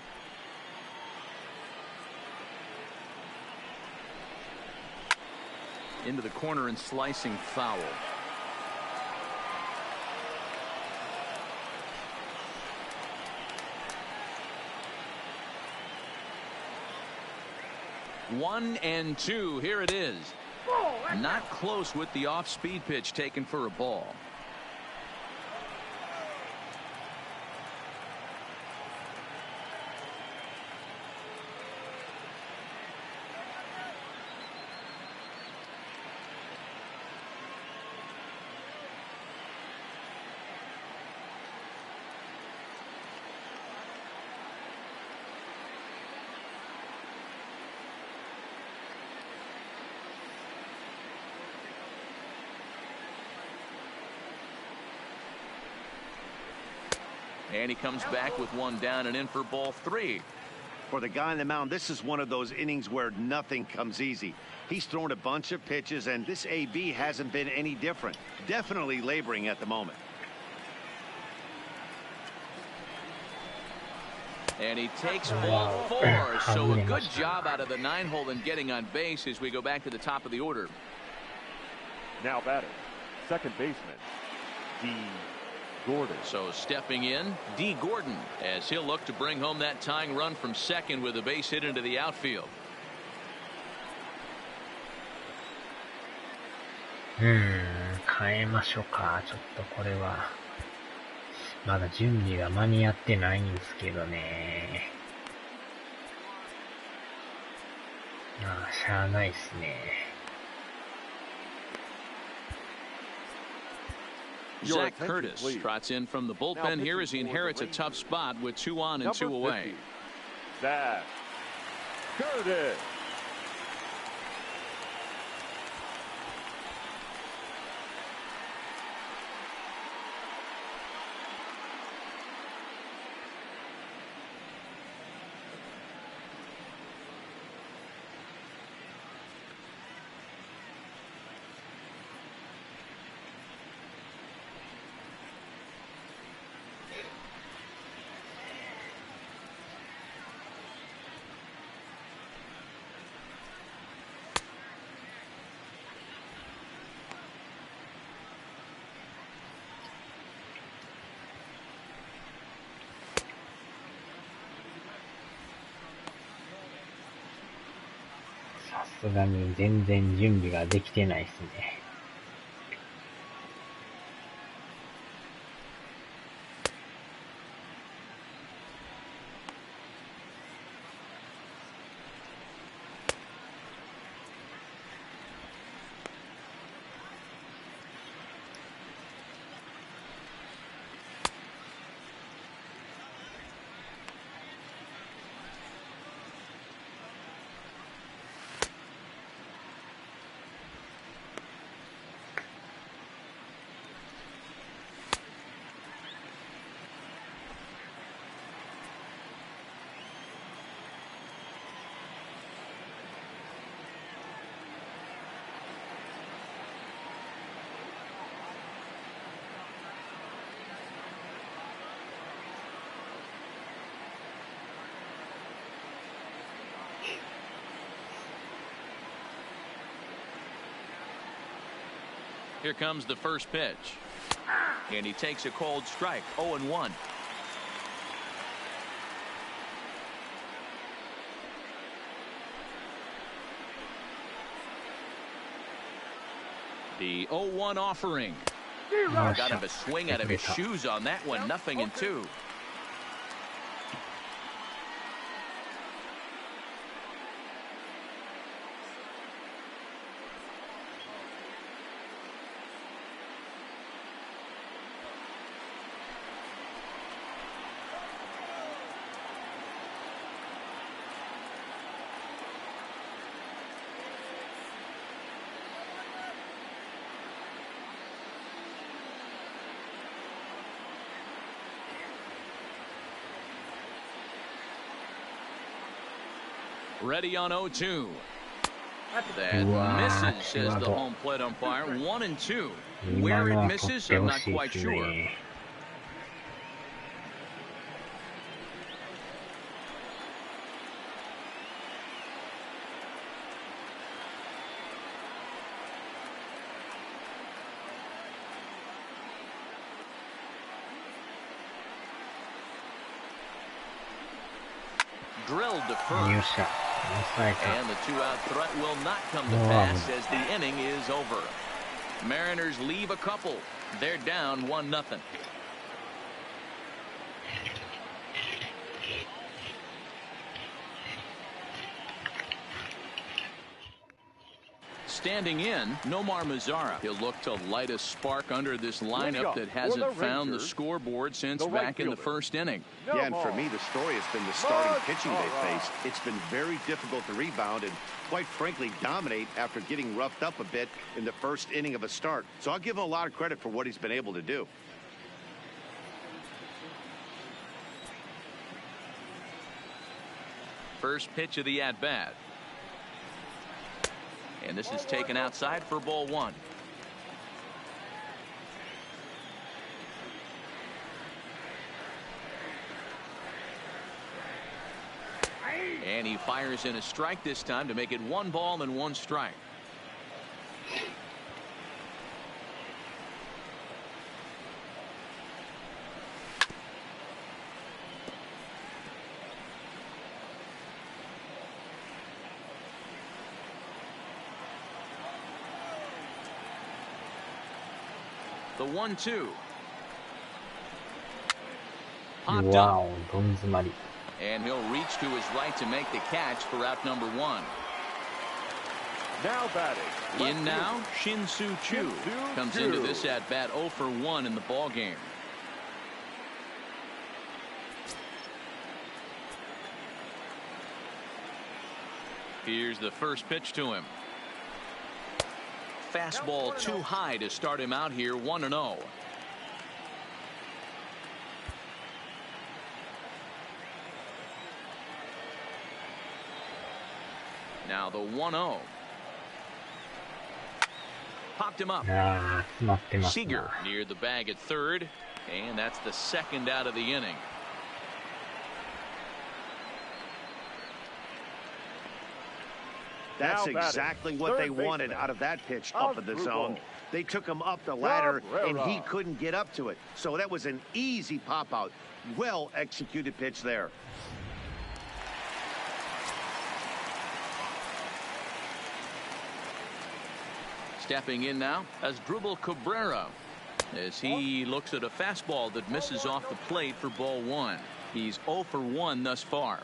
Into the corner and slicing foul. One and two. Here it is. Not close with the off-speed pitch taken for a ball. And he comes back with 1 down and in for ball 3. For the guy on the mound, this is one of those innings where nothing comes easy. He's thrown a bunch of pitches, and this AB hasn't been any different. Definitely laboring at the moment. And he takes ball 4. So a good job out of the 9-hole in getting on base as we go back to the top of the order. Now batting, second baseman, D. Gordon. So stepping in, D. Gordon, as he'll look to bring home that tying run from second with a base hit into the outfield. 変えましょうか。ちょっとこれはまだ準備が間に合ってないんですけどね。しゃあないですね。Zach Curtis trots in from the bullpen here as he inherits a tough spot with 2 on and 2 away. Zach Curtis. すがに全然準備ができてないですね。Here comes the first pitch. And he takes a cold strike. 0-1. The 0-1 offering. Got him a swing out of his shoes on that one. 0-2. Ready on 0-2. That misses, says the home plate umpire. 1-2. Where it misses, I'm not quite sure. Drilled to first. And the two-out threat will not come to pass as the inning is over. Mariners leave a couple. They're down 1-0. Standing in, Nomar Mazara. He'll look to light a spark under this lineup that hasn't found the scoreboard since back in the first inning. Yeah, and for me, the story has been the starting pitching they faced. It's been very difficult to rebound and, quite frankly, dominate after getting roughed up a bit in the first inning of a start. So I'll give him a lot of credit for what he's been able to do. First pitch of the at-bat. And this is taken outside for ball one. And he fires in a strike this time to make it 1 ball and 1 strike. The 1-2. Popped up. And he'll reach to his right to make the catch for out number 1. Now batting. In now, Shin-Soo Choo comes into this at bat 0 for 1 in the ball game. Here's the first pitch to him. Fastball too high to start him out here 1-0. Now the 1-0. Popped him up. Seager near the bag at third, and that's the second out of the inning. That's exactly what they wanted out of that pitch up in the zone. They took him up the ladder, and he couldn't get up to it. So that was an easy pop-out. Well-executed pitch there. Stepping in now as Dribble Cabrera, as he looks at a fastball that misses off the plate for ball one. He's 0 for 1 thus far.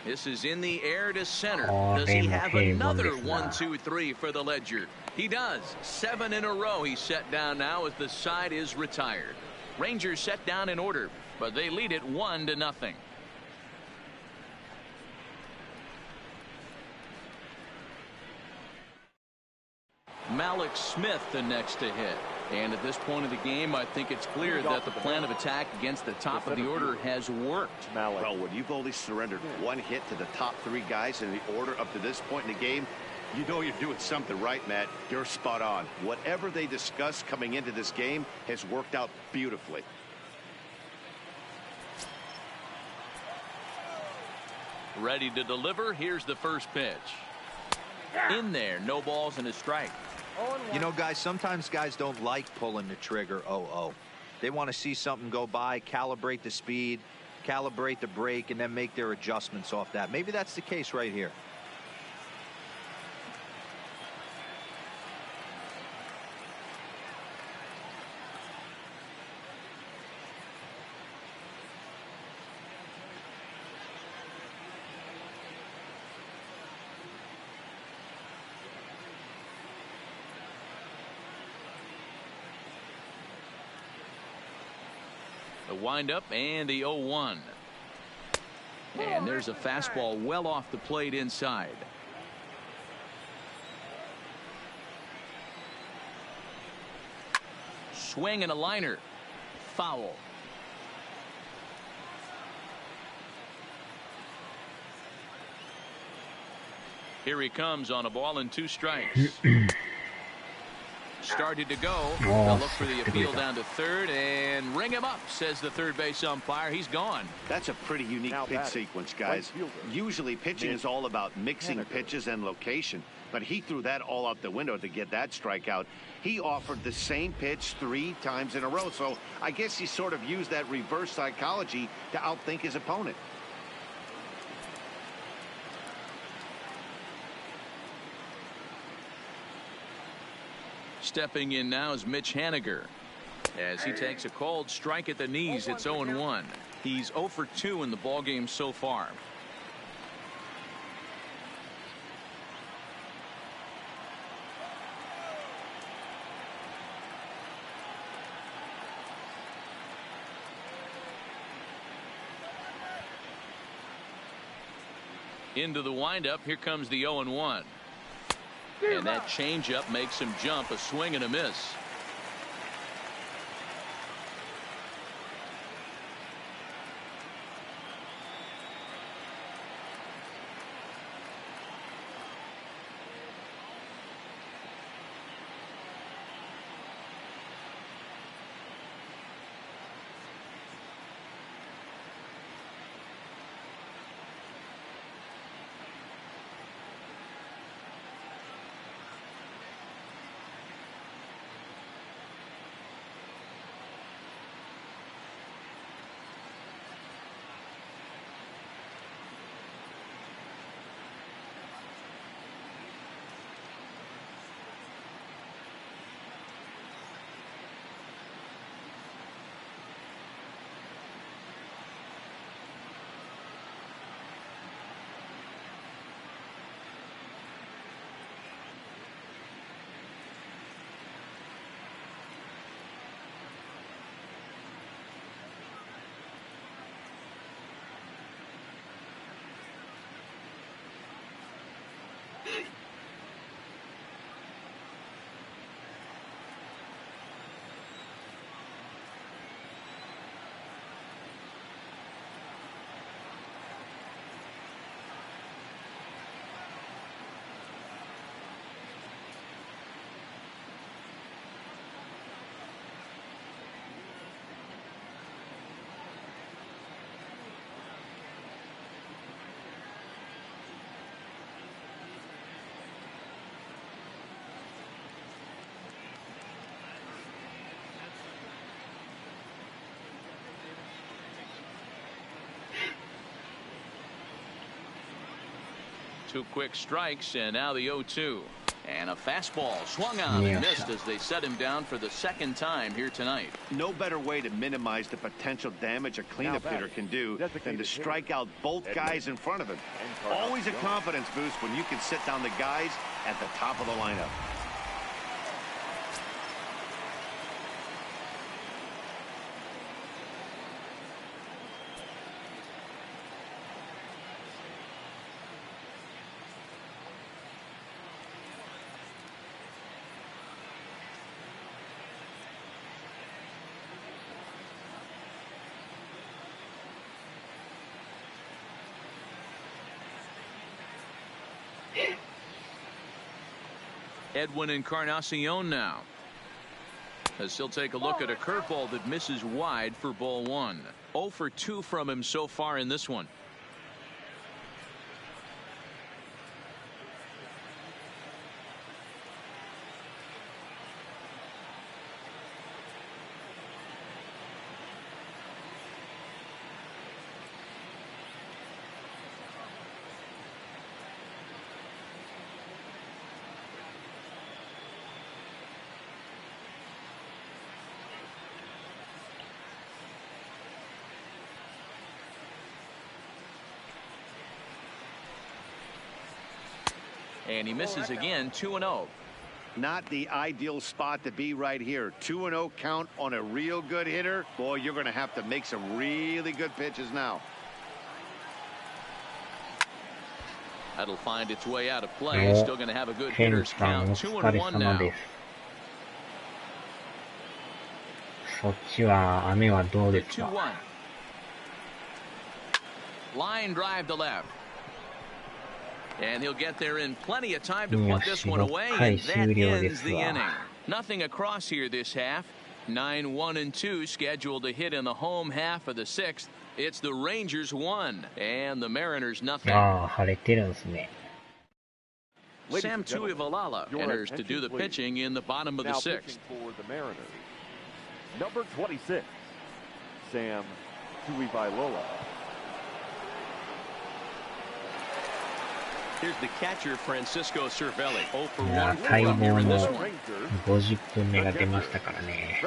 This is in the air to center. Does he have another 1, 2, 3 for the Ledger? He does. 7 in a row. He's set down now as the side is retired. Rangers set down in order, but they lead it 1-0. Malik Smith the next to hit. And at this point of the game, I think it's clear that the plan of attack against the top of the order has worked. Well, when you've only surrendered 1 hit to the top 3 guys in the order up to this point in the game, you know you're doing something right, Matt. You're spot on. Whatever they discussed coming into this game has worked out beautifully. Ready to deliver. Here's the first pitch. In there, no balls and a strike. You know, guys, sometimes guys don't like pulling the trigger 0-0. They want to see something go by, calibrate the speed, calibrate the brake, and then make their adjustments off that. Maybe that's the case right here. The windup and the 0-1. And there's a fastball well off the plate inside. Swing and a liner. Foul. Here he comes on a ball and 2 strikes. Started to go. They'll look for the appeal down to third and ring him up, says the third base umpire. He's gone. That's a pretty unique pitch sequence, guys. Usually pitching is all about mixing pitches and location, but he threw that all out the window to get that strikeout. He offered the same pitch 3 times in a row, so I guess he sort of used that reverse psychology to outthink his opponent. Stepping in now is Mitch Haniger. As he takes a called strike at the knees, it's 0-1. He's 0 for 2 in the ballgame so far. Into the windup. Here comes the 0-1. And that changeup makes him jump. A swing and a miss. 2 quick strikes, and now the 0-2. And a fastball swung on and missed as they set him down for the 2nd time here tonight. No better way to minimize the potential damage a cleanup hitter can do than to strike out both guys in front of him. Always a confidence boost when you can sit down the guys at the top of the lineup. Edwin Encarnacion now, as he'll take a look at a curveball that misses wide for ball 1. 0 for 2 from him so far in this one. And he misses again, 2-0. Not the ideal spot to be right here. 2-0 count on a real good hitter. Boy, you're going to have to make some really good pitches now. That'll find its way out of play. Still going to have a good hitter's count. 2-1 now. そっちは雨はどうですか? 2-1. Line drive to left. And he'll get there in plenty of time to put this one away, and that ends the inning. Nothing across here this half. 9-1-2 scheduled to hit in the home half of the 6th. It's the Rangers 1 and the Mariners nothing. 晴れてるんですね. Sam Tuivalala enters to do the pitching in the bottom of the 6th. For the Mariners, number 26, Sam Tuivalala. Here's the catcher, Francisco Cervelli. 0 for いや、 1 待 from 望 here in の this one. 50分目が出ましたからね。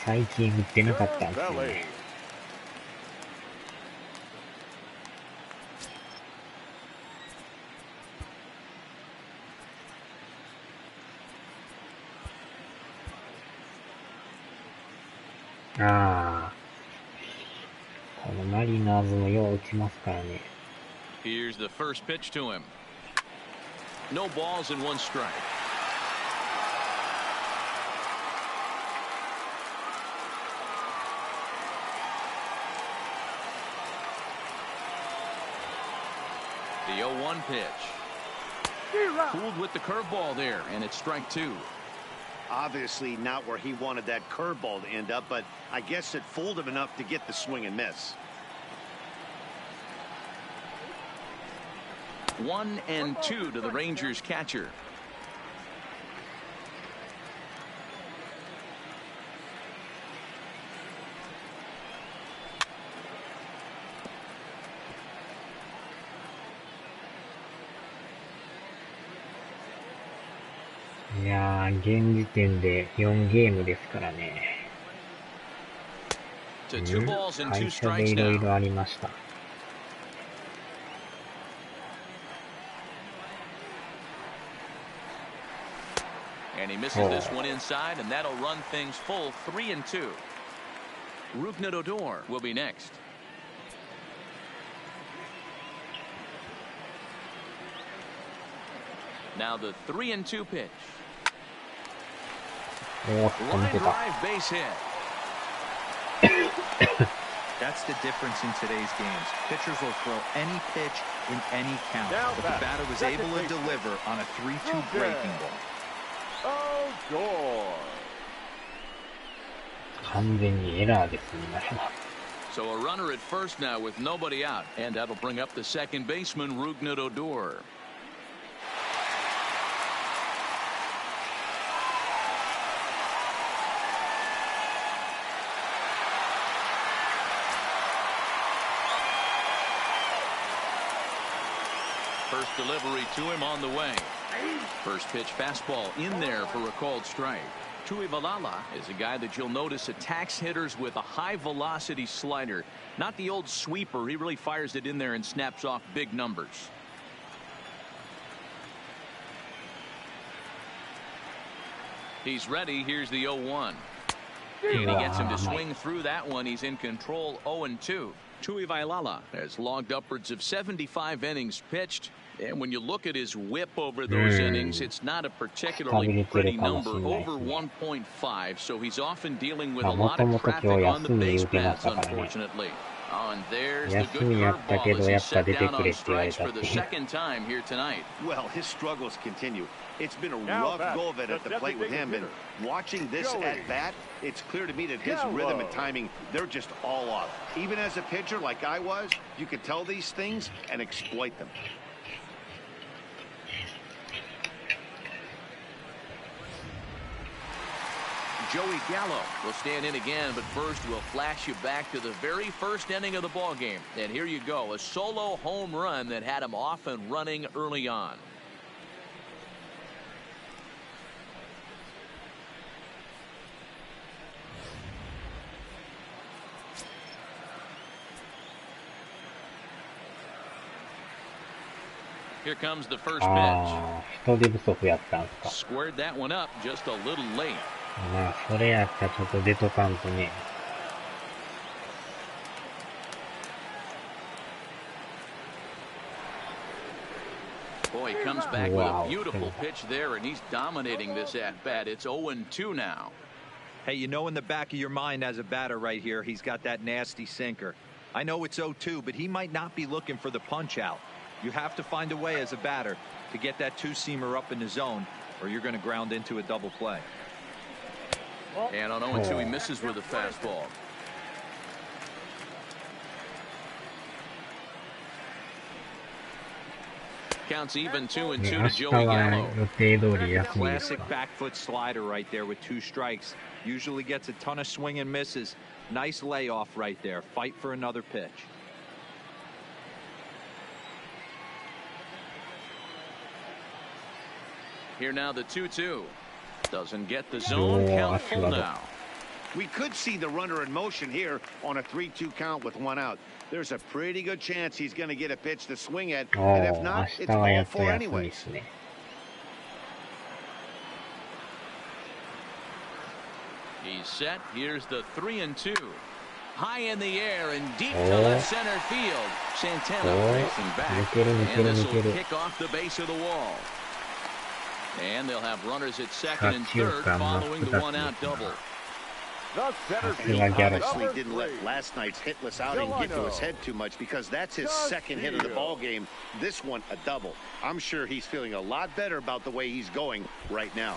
最近打ってなかったんですよね。このマリナーズもよう打ちますからね。Here's the first pitch to him. No balls and 1 strike. The 0-1 pitch. Fooled with the curveball there, and it's strike 2. Obviously not where he wanted that curveball to end up, but I guess it fooled him enough to get the swing and miss. 1-2 to the Rangers catcher.いやー、現時点で4ゲームですからね。To 2 balls and 2会社で strikes いろい now. ろありました。And he misses this one inside, and that'll run things full 3-2. Rougned Odor will be next. Now the 3-2 pitch. Line drive base hit. That's the difference in today's games. Pitchers will throw any pitch in any count, but the batter was able to deliver on a 3-2 breaking ball. So a runner at first now with nobody out, and that'll bring up the second baseman, Rougned Odor. First delivery to him on the way. First pitch fastball in there for a called strike. Tuivalala is a guy that you'll notice attacks hitters with a high velocity slider. Not the old sweeper. He really fires it in there and snaps off big numbers. He's ready. Here's the 0-1. And he gets him to swing through that one. He's in control. 0-2. Tuivalala has logged upwards of 75 innings pitched. And when you look at his whip over those innings, it's not a particularly pretty number, over 1.5. So he's often dealing with a lot of traffic on the base paths, unfortunately. Oh, and there's the good curveball as he set down on strikes for the second time here tonight. Well, his struggles continue. It's been a rough go of it at the plate with him, and watching this at bat, it's clear to me that his rhythm and timing, they're just all off. Even as a pitcher like I was, you could tell these things and exploit them. Joey Gallo will stand in again, but first we'll flash you back to the very first inning of the ball game. And here you go, a solo home run that had him off and running early on. Here comes the first pitch. Squared that one up just a little late. まあ、それやったらちょっと出とかんとね。Boy, he comes back with a beautiful pitch there, and he's dominating this at-bat. It's 0-2 now. Hey, you know in the back of your mind as a batter right here, he's got that nasty sinker. I know it's 0-2, but he might not be looking for the punch-out. You have to find a way as a batter to get that two-seamer up in the zone, or you're going to ground into a double play. And on 0-2, he misses with a fastball. Counts even 2-2 to Joey Gallo. Classic back foot slider right there with 2 strikes. Usually gets a ton of swing and misses. Nice layoff right there. Fight for another pitch. Here now the 2-2. Doesn't get the zone. Count full now. We could see the runner in motion here on a 3-2 count with 1 out. There's a pretty good chance he's going to get a pitch to swing at, and if not, it's ball 4 anyways. He's set. Here's the 3-2. High in the air and deep to left center field. Santana racing back, and this will kick off the base of the wall. And they'll have runners at second and third following the 1-out double. He obviously didn't let last night's hitless outing get to his head too much, because that's his second hit of the ball game. This one a double. I'm sure he's feeling a lot better about the way he's going right now.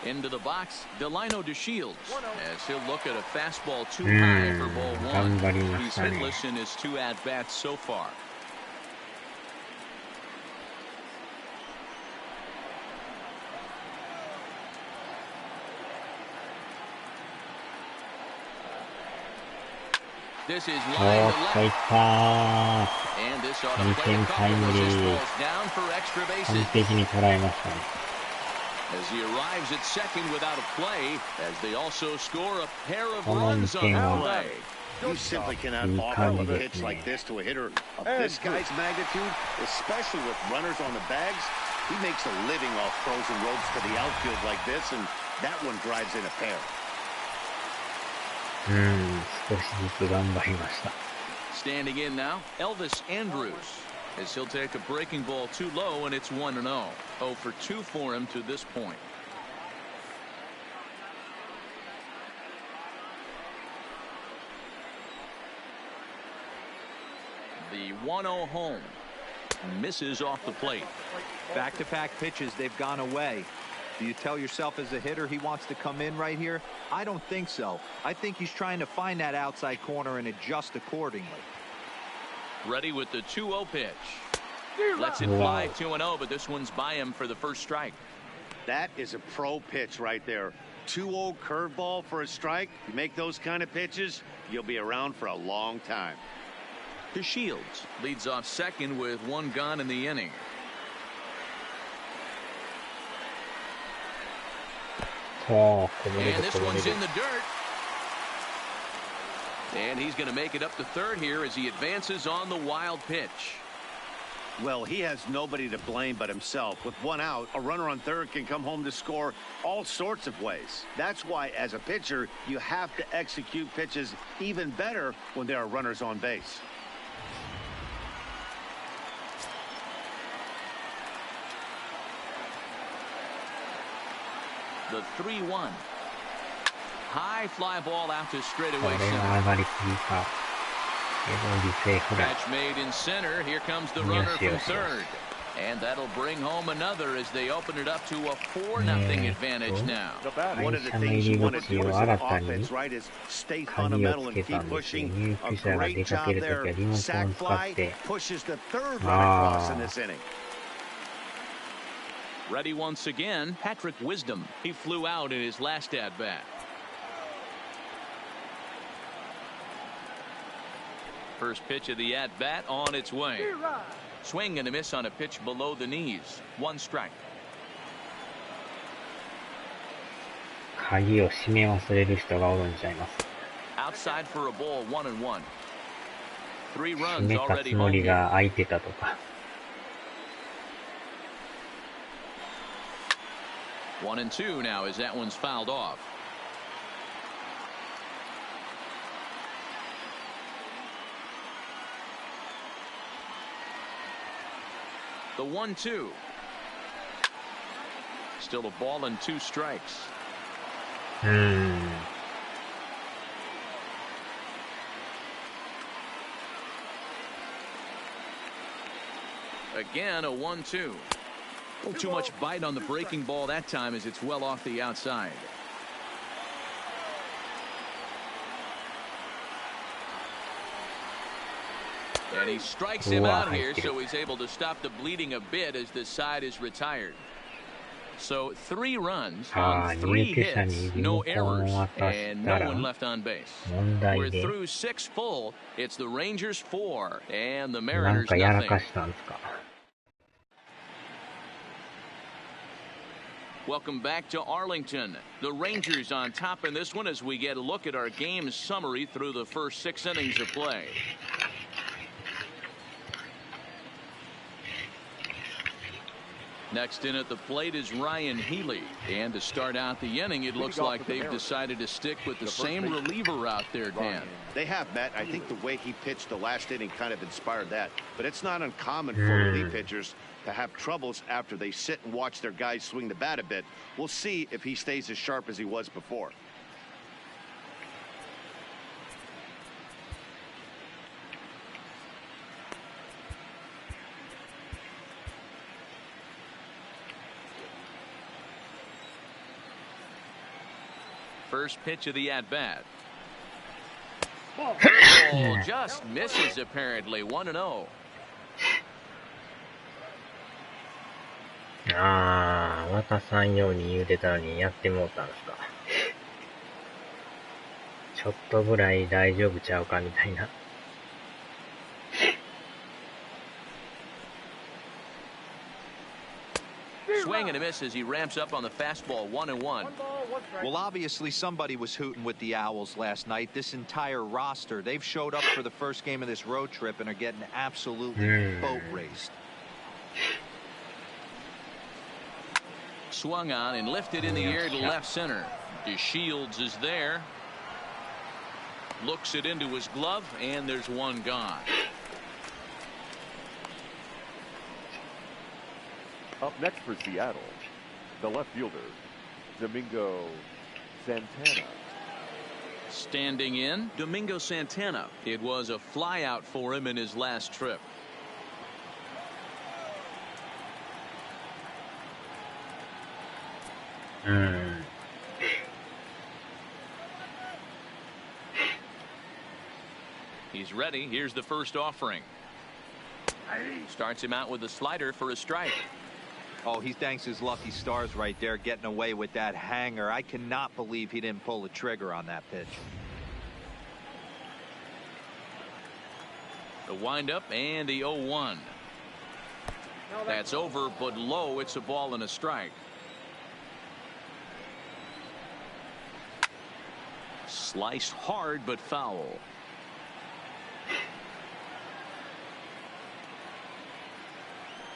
Into the box, Delino DeShields, as he'll look at a fastball too high for ball 1. He's hitless in his 2 at-bats so far. This is line to left. And this ought to play a couple as this falls down for extra bases. As he arrives at second without a play, as they also score a pair of runs on the play. You simply cannot offer a pitch like this to a hitter of this guy's magnitude, especially with runners on the bags. He makes a living off frozen ropes to the outfield like this, and that one drives in a pair. Standing in now, Elvis Andrews, as he'll take a breaking ball too low, and it's 1-0. 0 for 2 for him to this point. The 1-0 home misses off the plate. Back-to-back pitches, they've gone away. Do you tell yourself as a hitter he wants to come in right here? I don't think so. I think he's trying to find that outside corner and adjust accordingly. Ready with the 2-0 pitch. Lets it fly 2-0, but this one's by him for the first strike. That is a pro pitch right there. 2-0 curveball for a strike. You make those kind of pitches, you'll be around for a long time. Shields leads off second with one gone in the inning. And this one's in the dirt. And he's going to make it up to third here as he advances on the wild pitch. Well, he has nobody to blame but himself. With one out, a runner on third can come home to score all sorts of ways. That's why, as a pitcher, you have to execute pitches even better when there are runners on base. The 3-1. High fly ball out to straightaway center. Catch made in center. Here comes the runner from third. And that'll bring home another as they open it up to a 4-0 advantage now. One of the things you want to do as an offense, right, is stay fundamental and keep pushing. A great job there. Sac fly pushes the third run across in this inning. Ready once again, Patrick Wisdom. He flew out in his last at-bat. First pitch of the at-bat on its way. Swing and a miss on a pitch below the knees. One strike. 鍵を閉め忘れる人がおるんちゃいます。Outside for a ball, 1-1. 3 runs 閉めた already つも home り here. が空いてたとか。1-2 now as that one's fouled off. The 1-2. Still a ball and 2 strikes. Again, a 1-2. A little too much bite on the breaking ball that time as it's well off the outside. And he strikes him out here, so he's able to stop the bleeding a bit as this side is retired. So 3 runs on 3 hits, no errors, and no one left on base. We're through 6 full. It's the Rangers 4 and the Mariners nothing. Welcome back to Arlington. The Rangers on top in this one as we get a look at our game summary through the first 6 innings of play. Next in at the plate is Ryan Healy. And to start out the inning, it looks like they've decided to stick with the same reliever out there, Dan. They have, Matt. I think the way he pitched the last inning kind of inspired that. But it's not uncommon for relief pitchers to have troubles after they sit and watch their guys swing the bat a bit. We'll see if he stays as sharp as he was before. First pitch of the at-bat. Just misses apparently. 1-0. 渡さんように言うてたのにやってもうたんですか。ちょっとぐらい大丈夫ちゃうかみたいな。Swing and a miss as he ramps up on the fastball. 1-1. Well, obviously somebody was hooting with the Owls last night. This entire roster, they've showed up for the first game of this road trip and are getting absolutely boat raced. Swung on and lifted in the air to left center. Shields is there. Looks it into his glove, and there's one gone. Up next for Seattle, the left fielder, Domingo Santana. Standing in, Domingo Santana. It was a flyout for him in his last trip. He's ready. Here's the first offering. Starts him out with a slider for a strike. Oh, he thanks his lucky stars right there, getting away with that hanger. I cannot believe he didn't pull the trigger on that pitch. The windup and the 0-1. That's over, but low. It's a ball and a strike. Slice hard, but foul.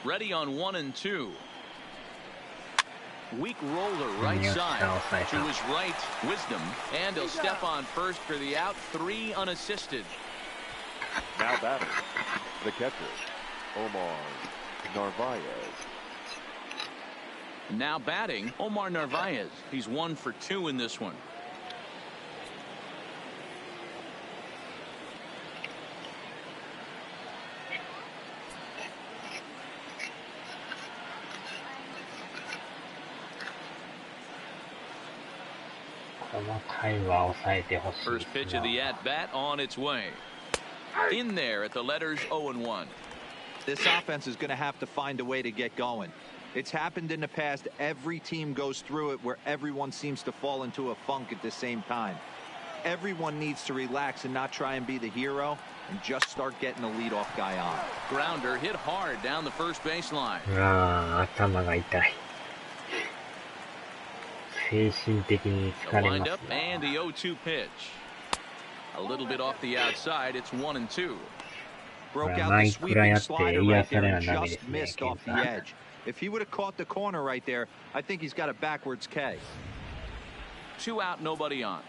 Ready on 1 and 2. Weak roller right side to his right. Wisdom, and he'll step on first for the out. 3 unassisted. Now batting, the catcher, Omar Narvaez. Now batting, Omar Narvaez. He's 1 for 2 in this one. First pitch of the at-bat on its way. In there at the letters 0-1. This offense is going to have to find a way to get going. It's happened in the past. Every team goes through it where everyone seems to fall into a funk at the same time. Everyone needs to relax and not try and be the hero and just start getting the leadoff guy on. Grounder hit hard down the first baseline. 頭が痛い。精神的に疲れます。 And the 0-2 pitch. A little bit off the outside. It's 1 and 2. Broke out the sweeping slider right there and just missed off the edge. If he would have caught the corner right there, I think he's got a backwards K. 2 out, nobody on.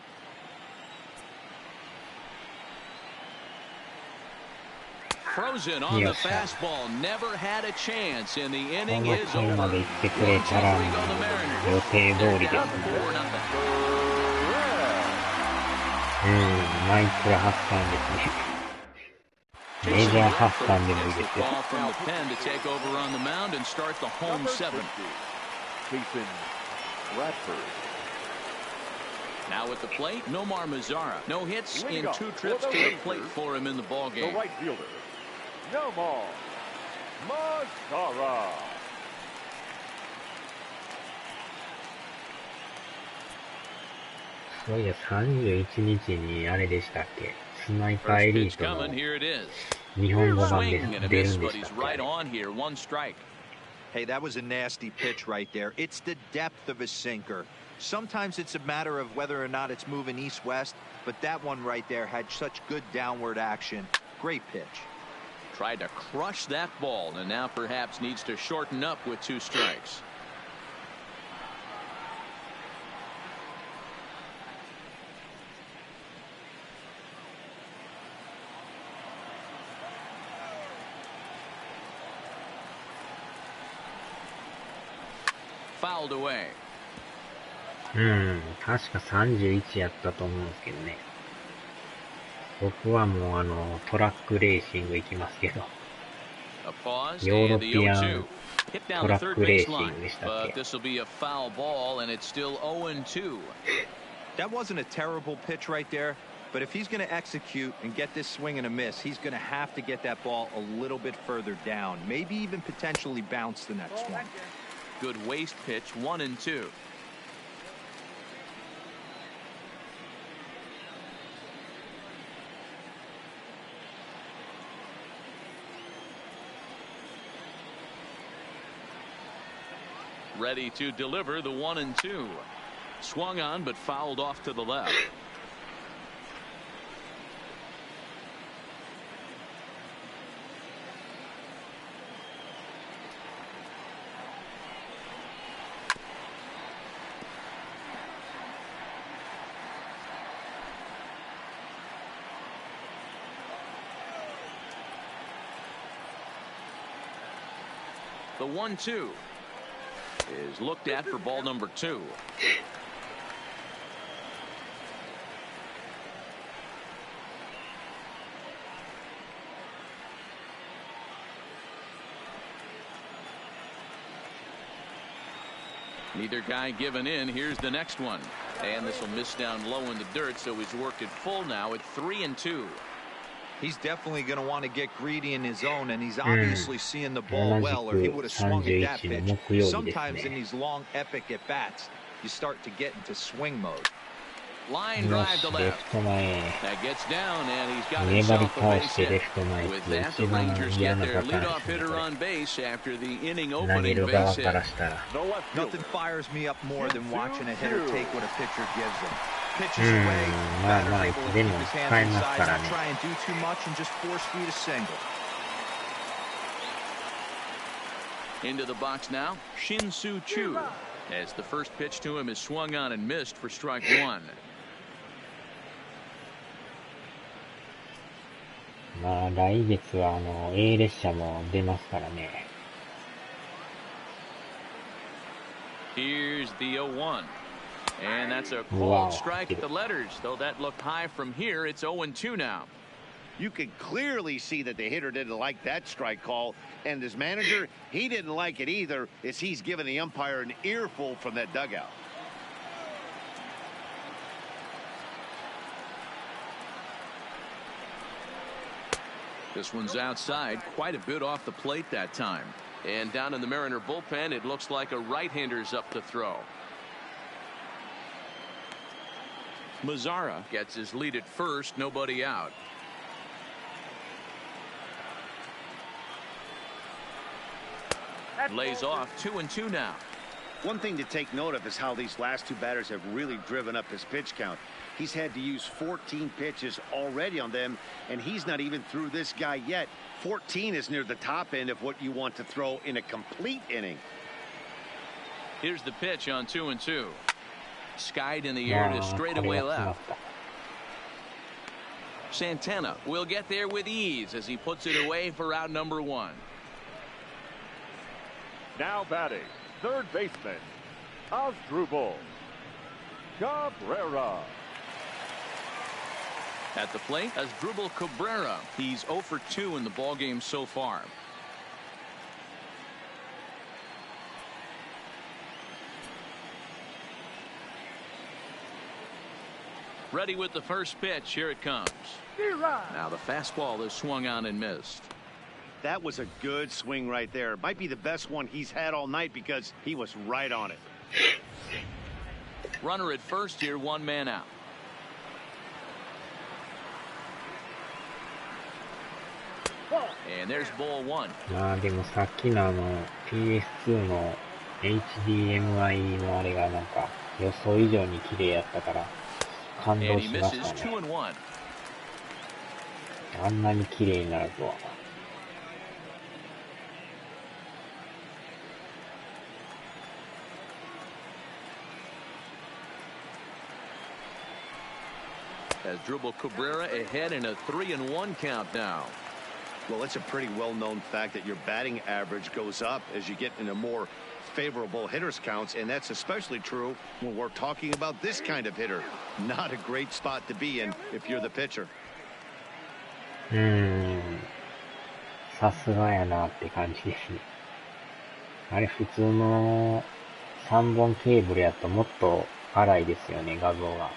Frozen on the fastball. Never had a chance, and the inning is over. 1-2 go the Mariners. 予定通りですね。マイクラ発散ですね。メジャー発散でもいいですよ。From the pen to take over on the mound and start the home 7th. Now at the plate, Nomar Mazara. No hits in 2 trips to the plate for him in the ballgame. The right fielder, Nomar Mazara. そういや、31日にあれでしたっけ、スナイパーエリートの日本語版で出るんでしたっけ。Hey, that was a nasty pitch right there. It's the depth of a sinker. Sometimes it's a matter of whether or not it's moving east-west, but that one right there had such good downward action. Great pitch. Tried to crush that ball, and now perhaps needs to shorten up with 2 strikes. Fouled away. 確か31やったと思うんですけどね。僕はもうトラックレーシング行きますけど。ヨーロピアントラックレーシングでしたっけ。That wasn't a terrible pitch right there, but if he's going to execute and get this swing and a miss, he's going to have to get that ball a little bit further down, maybe even potentially bounce the next one. Good waist pitch, 1 and 2. Ready to deliver the 1 and 2. Swung on, but fouled off to the left. The 1-2 is looked at for ball number 2. Neither guy giving in. Here's the next one, and this will miss down low in the dirt, so he's worked it full now at 3 and 2. He's definitely going to want to get greedy in his own, and he's obviously seeing the ball well, or he would have swung at that pitch. Sometimes in these long, epic at-bats, you start to get into swing mode. Line drive to left. That gets down, and he's got himself a base hit. With that, the Rangers get their leadoff hitter on base after the inning-opening base hit. Nothing fires me up more than watching a hitter take what a pitcher gives him. Pitches away, batter able to keep his hands inside, not try and do too much, and just force feed a single. Into the box now, Shin-Soo Choo, as the first pitch to him is swung on and missed for strike one. まあ来月はA 列車も出ますからね。Here's the 0-1. And that's a cold strike at the letters, though that looked high from here. It's 0-2 now. You can clearly see that the hitter didn't like that strike call, and his manager, he didn't like it either, as he's giving the umpire an earful from that dugout. This one's outside, quite a bit off the plate that time. And down in the Mariner bullpen, it looks like a right-hander's up to throw. Mazzara gets his lead at first, nobody out. Lays off 2-2 now. One thing to take note of is how these last two batters have really driven up his pitch count. He's had to use 14 pitches already on them, and he's not even through this guy yet. 14 is near the top end of what you want to throw in a complete inning. Here's the pitch on 2-2. Skied in the air to straightaway left. Santana will get there with ease as he puts it away for out number one. Now batting, third baseman, Asdrubal Cabrera. At the plate, Asdrubal Cabrera. He's 0 for 2 in the ballgame so far. Ready with the first pitch. Here it comes. Now the fastball is swung on and missed. That was a good swing right there. Might be the best one he's had all night because he was right on it. Runner at first here, one man out. And there's ball one. まあでもさっきのPS2 の HDMI のあれがなんか予想以上に綺麗やったから感動しましたね。あんなに綺麗になるとは。Asdrubal Cabrera ahead in a 3-1 count now. Well, it's a pretty well-known fact that your batting average goes up as you get into more favorable hitters counts, and that's especially true when we're talking about this kind of hitter. Not a great spot to be in if you're the pitcher. さすがやなって感じですね。あれ普通の3本ケーブルやともっと荒いですよね、画像が。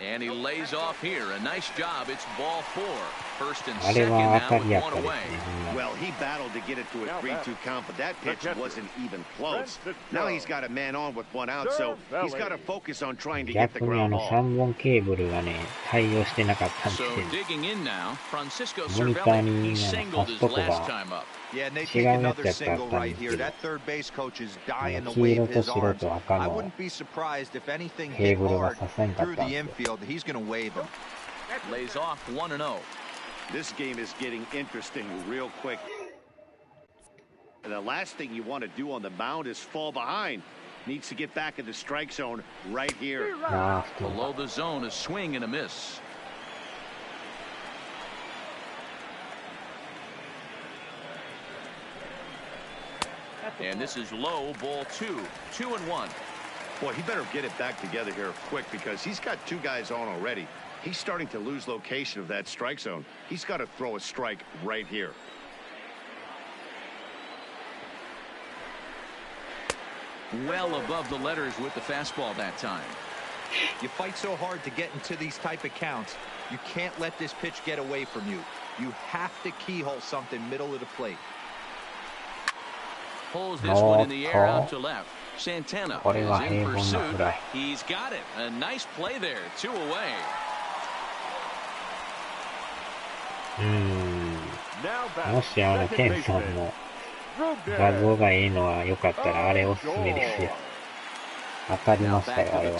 And he lays off here. A nice job. It's ball 4. First and second now with one away. Well, he battled to get it to a 3-2 count, but that pitch wasn't even close. Now he's got a man on with one out, so he's got to focus on trying to get the 逆にground ball. 3本ケーブルがね、対応してなかったんですよ。 So digging in now, Francisco モニター Cervelli, に he 刺 singled す his とこ last が time up. Yeah, and they take another single right here. That third base coach is dying to 黄 wave 色と his 白 arms. と赤 I の wouldn't be surprised if anything ケー hit ブルが hard 刺さんかっ through たん the ですよ。 infield. He's going to wave him. Lays off 1-0. This game is getting interesting real quick. And the last thing you want to do on the mound is fall behind. Needs to get back in the strike zone right here. Below the zone, a swing and a miss. And this is low, ball 2. 2-1. Boy, he better get it back together here quick because he's got two guys on already. He's starting to lose location of that strike zone. He's got to throw a strike right here. Well above the letters with the fastball that time. You fight so hard to get into these type of counts. You can't let this pitch get away from you. You have to keyhole something middle of the plate. Pulls this one in the air out to left. Santana is in pursuit. He's got it. A nice play there. 2 away. もしケンさんの画像がいいのはよかったらあれおすすめですよ。当たりましたよ、あれは。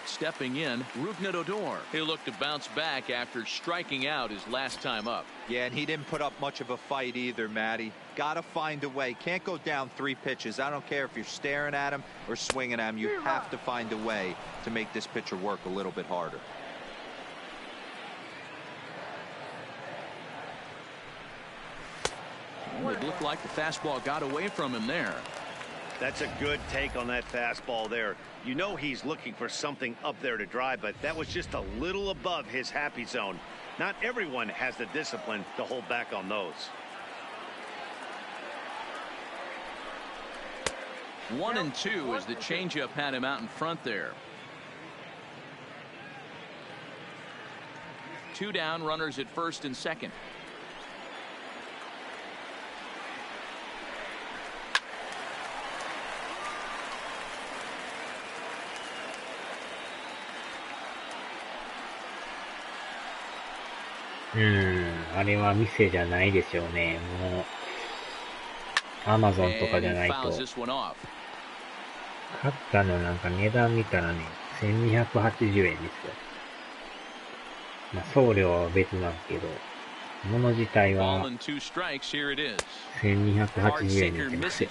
Stepping in, Rougned-Odor. He looked to bounce back after striking out his last time up. Yeah, and he didn't put up much of a fight either, Matty. Gotta find a way. Can't go down 3 pitches. I don't care if you're staring at him or swinging at him. You have to find a way to make this pitcher work a little bit harder. Well, it looked like the fastball got away from him there. That's a good take on that fastball there. You know he's looking for something up there to drive, but that was just a little above his happy zone. Not everyone has the discipline to hold back on those. 1-2 as the changeup had him out in front there. 2 down, runners at first and second. あれは店じゃないでしょうね。もう、アマゾンとかじゃないと。買ったのなんか値段見たらね、1280円ですよ。まあ、送料は別なんですけど、物自体は1280円になってますよ。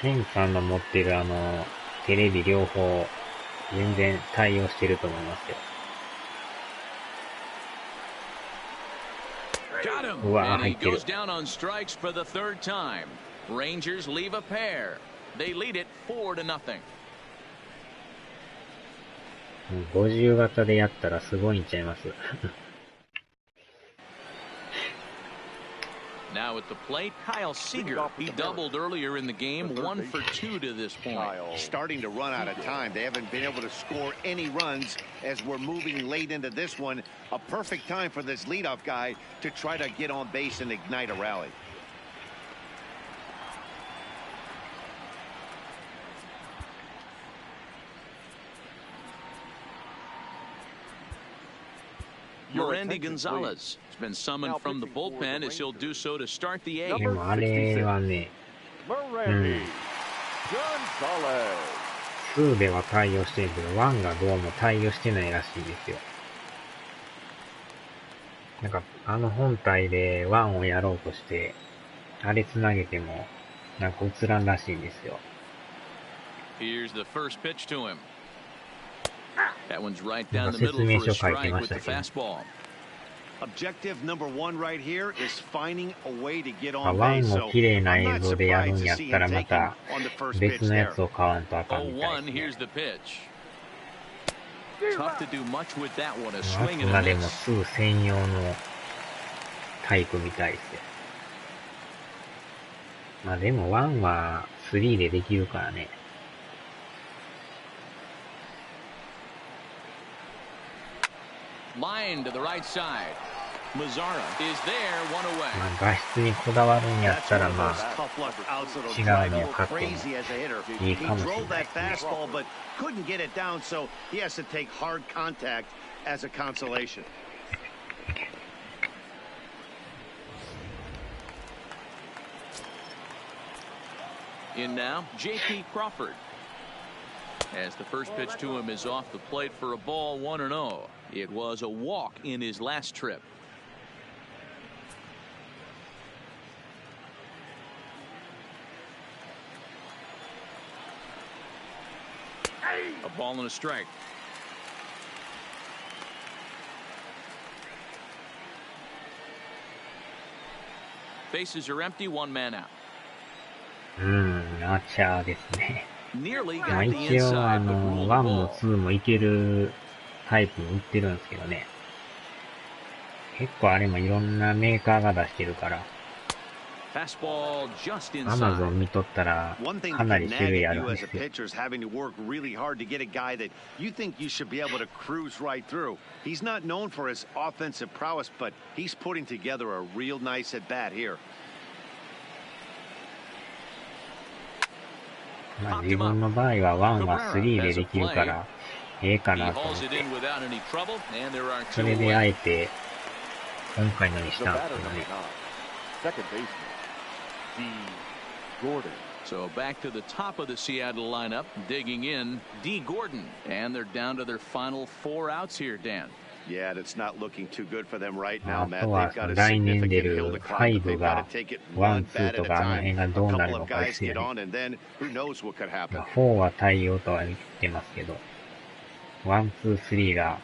ケンさんの持ってるテレビ両方、全然対応してると思いますよ。うわ、入ってる。50型でやったらすごいんちゃいます。Now at the plate, Kyle Seager. He doubled earlier in the game, 1 for 2 to this point. Starting to run out of time. They haven't been able to score any runs as we're moving late into this one. A perfect time for this leadoff guy to try to get on base and ignite a rally. Randy Gonzalez has been summoned from the bullpen as he'll do so to start the 8th. でもあれはね、2では対応してるけど、1がどうも対応してないらしいんですよ。なんか、本体で1をやろうとして、あれ繋げても、なんか映らんらしいんですよ。Here's the first pitch to him. That one's right down the middle for a strike with the fastball. Objective number 1 right here is finding a way to get on base. ワンも綺麗な映像でやるんやったらまた別のやつを買わんとあかんみたいですね。あくまでも2専用のタイプみたいですよ。まあでも1は3でできるからね。Line to the right side. Mazzara is there, 1 away. まあ画質にこだわるんやったらまあ違うのを買ってもいいかもしれないですね。Couldn't get it down, so he has to take hard contact as a consolation. In now, J.P. Crawford. As the first pitch to him is off the plate for a ball, 1-0. It was a walk in his last trip. A ball and a strike. Bases are empty, 1 man out. アーチャーですね。Nearly まあ got the 一応inside, but 1 ruled the も ball. 2もいけるタイプも売ってるんですけどね。結構あれもいろんなメーカーが出してるから、アマゾン見とったらかなり種類あるんですよ。He's not known for his offensive prowess, but he's putting together a real nice at bat here. まあ自分の場合は1は3でできるからええかなと思って、それであえて今回のにしたんですけどね。So back to the top of the Seattle lineup, digging in, D. Gordon, and they're down to their final 4 outs here, Dan. Yeah, it's not looking too good for them right now, あ Matt. と They've は got a 来年出 significant る hill to climb. 5 They've が got to take it 1、 one 2 bat と at a かあの time. 辺が A どうな couple るの of かで guys すよ get ね。on, and then who knows what could happen. 4は対応とは言ってますけど、1、2、3が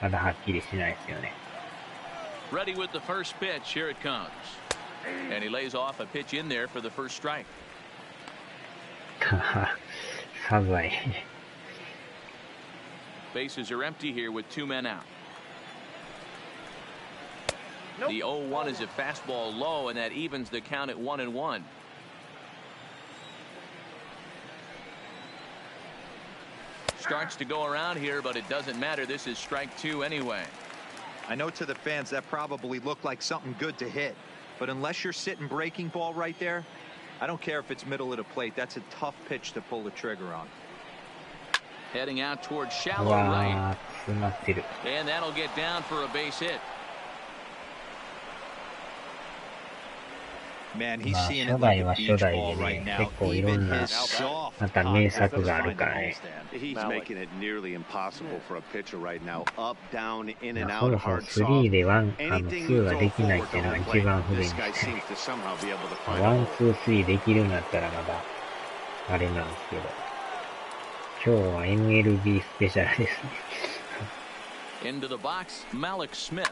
まだはっきりしないですよね。Ready with the first pitch. Here it comes. And he lays off a pitch in there for the first strike. サザエ。Bases are empty here with 2 men out. The 0-1 is a fastball low, and that evens the count at 1-1. Starts to go around here, but it doesn't matter. This is strike 2 anyway. I know to the fans that probably looked like something good to hit, but unless you're sitting breaking ball right there, I don't care if it's middle of the plate. That's a tough pitch to pull the trigger on. Heading out towards shallow right. 詰まってる。 And that'll get down for a base hit. Man, he's まあ seeing 初 it 代 like は a 初 beach 代 ball で right ね、 now. 結構いろ Even んな his soft また名作があるからね。 He's making it nearly impossible for a pitcher right now. Up, down, in and そ out, もそも hard, soft. 3で1、Anything 2 you が throw できないっ forward ていうのが to 一 the 番 plate, 不便 this で guy すね。 seems to somehow be able to find 1、a hole. 2、3できるんだったらまだあれなんですけど、今日は MLB スペシャルですね。Into the box, Malik Smith,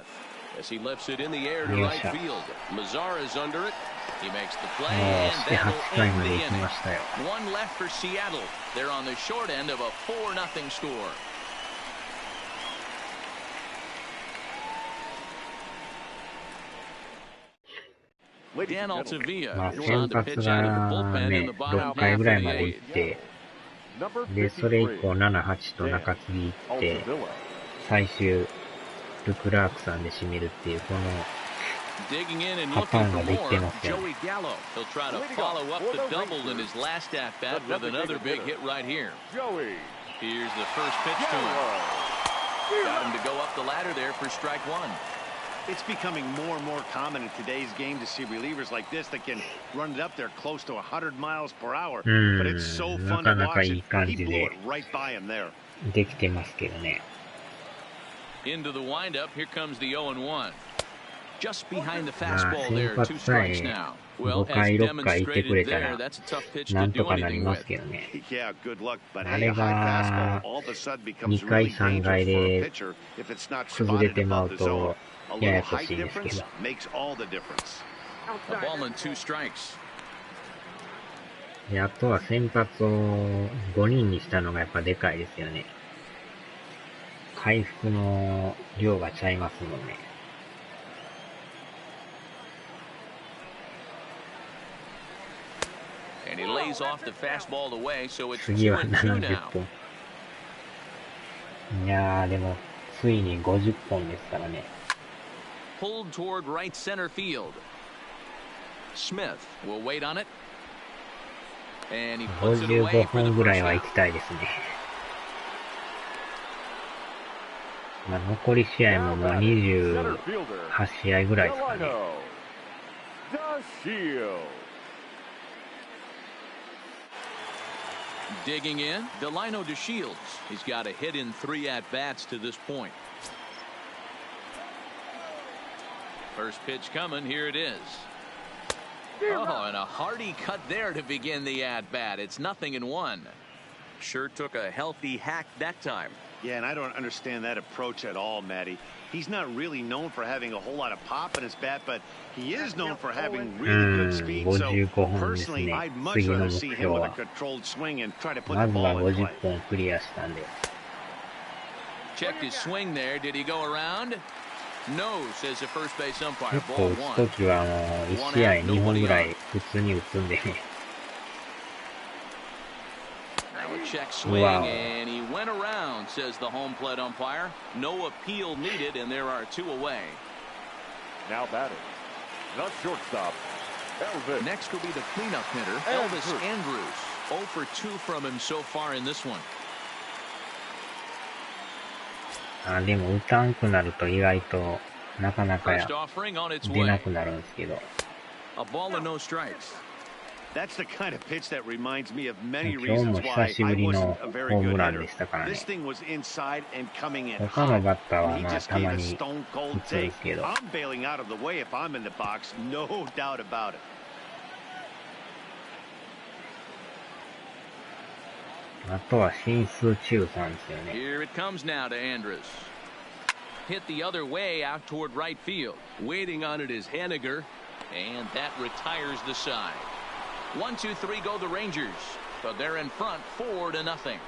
as he lifts it in the air to right field. Lazar is under it. He makes the play, and that'll end the inning. 1 left for Seattle. They're on the short end of a 4-0 score. Dan Altavia まあ goes 先 on to 発 pitch out of the が bullpen ね、 in the bottom 6回 half ぐ of らい the まで行 8th. って、で、それ以降7、8と中継ぎ行って、最終、ルクラークさんで締めるっていう、この Digging in and パタ looking ーン for ができて more, ますよね。 Joey Gallo. He'll try to follow up the double in his last at bat with another big hit right here. Here's the first pitch to him. Got him to go up the ladder there for strike 1. It's becoming more and more common in today's game to see relievers like this that can run it up there close to 100 miles per hour. But it's so fun to watch it. He blew it right by him there. できてますけどね。 Into the windup, here comes the 0-1. Just behind the まあ fastball 先 there, 発 2 さ strikes え now. 5 Well, as 回6回いってくれ demonstrated た there, ら that's a tough pitch な to んと do かなり anything ま with. すけどね。 Yeah, good luck. But あ hey, れ a high が fastball all of a sudden 2 becomes 回 really 3 dangerous 回 for a で pitcher if it's not 崩れ spotted てまう above the zone. と A や little やこ height しいですけ difference ど。 makes all the difference. A ball and 2 strikes. で、あとは先発を5人にしたのがやっぱでかいですよね。回復の量がちゃいますもんね。And he lays off the fastball away, so it's 次 2 は and 2 70 now. 本。いやー、でも、ついに50本ですからね。Pulled toward right center field. Smith will wait on it. And he puts it 55 away for the 本ぐら first いは行 out. きたいですね。まあ、残り試合ももう28試合ぐらいですかね。Digging in, Delino DeShields. He's got a hit in 3 at-bats to this point. First pitch coming, here it is. Oh, and a hearty cut there to begin the at-bat. It's 0-1. Sure took a healthy hack that time. Yeah, and I don't understand that approach at all, Matty. He's not really known for having a whole lot of pop in his bat, but he is known for having really good speed. So, 55本です personally, ね。 I'd much 次の rather 目 see 標 him with a は。 controlled swing and try to put ま the ずは ball in 50 play. 本クリアしたんで。checked his swing there. Did he go around? No, says the first base umpire. 結構打つときは1試合2本ぐらい普通に打つんでね。Now a check swing, and he went around, says the home plate umpire. No appeal needed, and there are 2 away. Now batting, the shortstop, Elvis. Next will be the cleanup hitter, Elvis Andrews. 0 for 2 from him so far in this one. でも打たんくなると意外となかなか出なくなるんですけど。A ball and no strikes. That's the kind of pitch that reminds me of many 今日も reasons 久 why しぶ I りの wasn't ホ a very ーム good ランで hitter. したからね。 This thing was inside and coming in 他の hot. バッターは He まあ just たま gave a に stone 打 cold つんで take. すけど。 I'm bailing out of the way if I'm in the box, no doubt about it. あとは進数中さんですよね。 Here it comes now to Andrus. Hit the other way out toward right field. Waiting on it is Haniger, and that retires the side. 1, 2, 3 go the Rangers, but they're in front 4-0.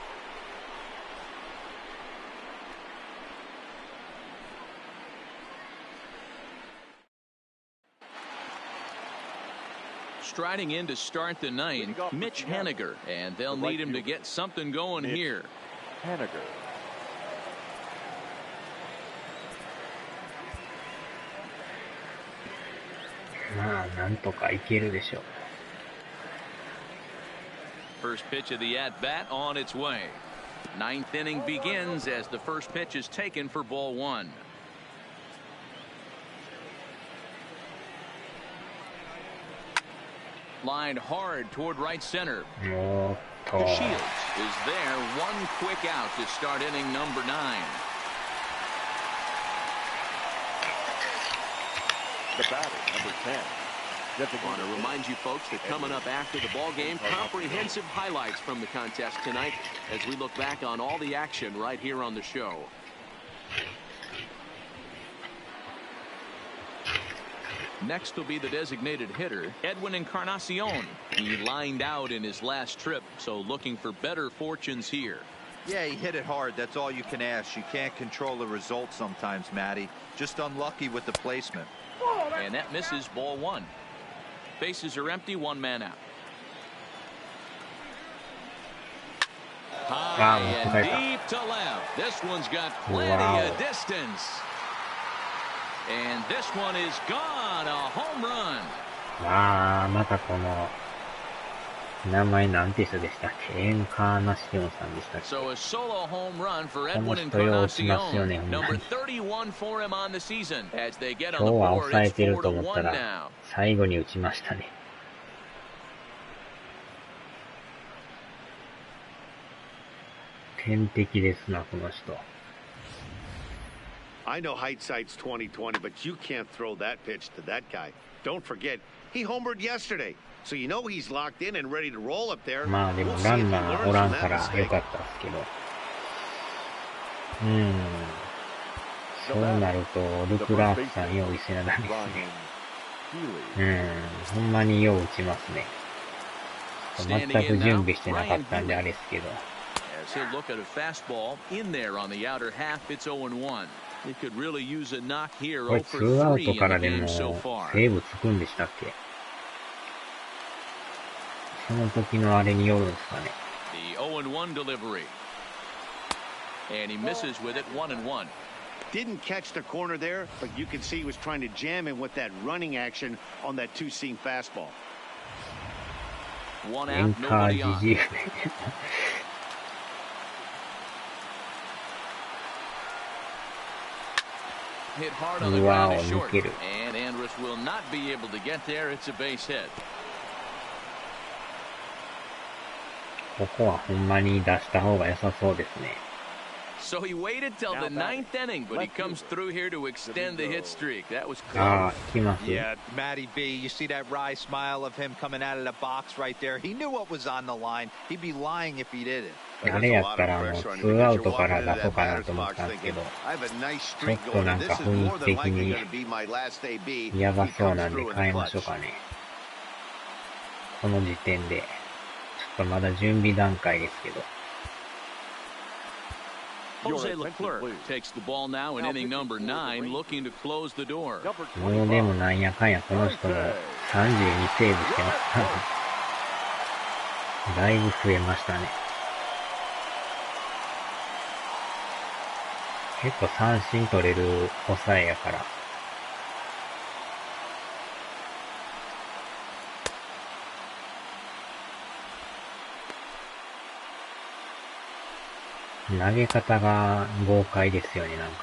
Striding in to start the 9th, Mitch Haniger, and they'll need him to get something going here. Haniger. まあなんとかいけるでしょう。 First pitch of the at-bat on its way. 9th inning begins as the first pitch is taken for ball 1. Lined hard toward right center. Shields is there. 1 quick out to start inning number 9. The batter, number 10. I want to remind you folks that coming up after the ball game, comprehensive highlights from the contest tonight as we look back on all the action right here on the show. Next will be the designated hitter, Edwin Encarnacion. He lined out in his last trip, so looking for better fortunes here. Yeah, he hit it hard. That's all you can ask. You can't control the result sometimes, Matty. Just unlucky with the placement. And that misses ball 1. Bases are empty, 1 man out. High and deep to left. This one's got plenty of distance. And this one is gone. A home run. またこの名前なんて人でしたっけ？エンカーナシオンさんでしたっけ？ So a solo home run for Edwin Encarnacion. Number 31 for him on the season. As they get on the board, it's 4-1 now. 最後に打ちましたね。天敵ですな、この人。I know hindsight's 20/20, but you can't throw that pitch to that guy. Don't forget, he homered yesterday, so you know he's locked in and ready to roll up there. まあでもランナーおらんから良かったですけど。そうなるとルクラークさん用意せなダメですね。ほんまによう打ちますね。全く準備してなかったんであれですけど。As he'll look at a fastball in there on the outer half, it's 0-1. He could really use a knock here. これ2アウトからでもセーブつくんでしたっけ？その時のあれによるんですかね。The 0-1 delivery. And he misses with it 1-1. Didn't catch the corner there, but you can see he was trying to jam him with that running action on that 2-seam fastball. 1 out, nobody on. Hit hard on the ground is short, and Andrus will not be able to get there. It's a base hit. ここはほんまに出した方が良さそうですね。So he waited till the 9th inning, but he comes through here to extend the hit streak. That was close. Yeah, Matty B, you see that wry smile of him coming out of the box right there. He knew what was on the line. He'd be lying if he didn't. あれやったらもう2アウトから出そうかなと思ったんですけど、ちょっとなんか雰囲気的にやばそうなんで変えましょうかね。この時点で。ちょっとまだ準備段階ですけど。Jose Leclerc takes the ball now in inning number 9, looking to close the door. もうでもなんやかんやこの人も32セーブしてますから、だいぶ増えましたね。結構三振取れる抑えやから。投げ方が豪快ですよね、なんか。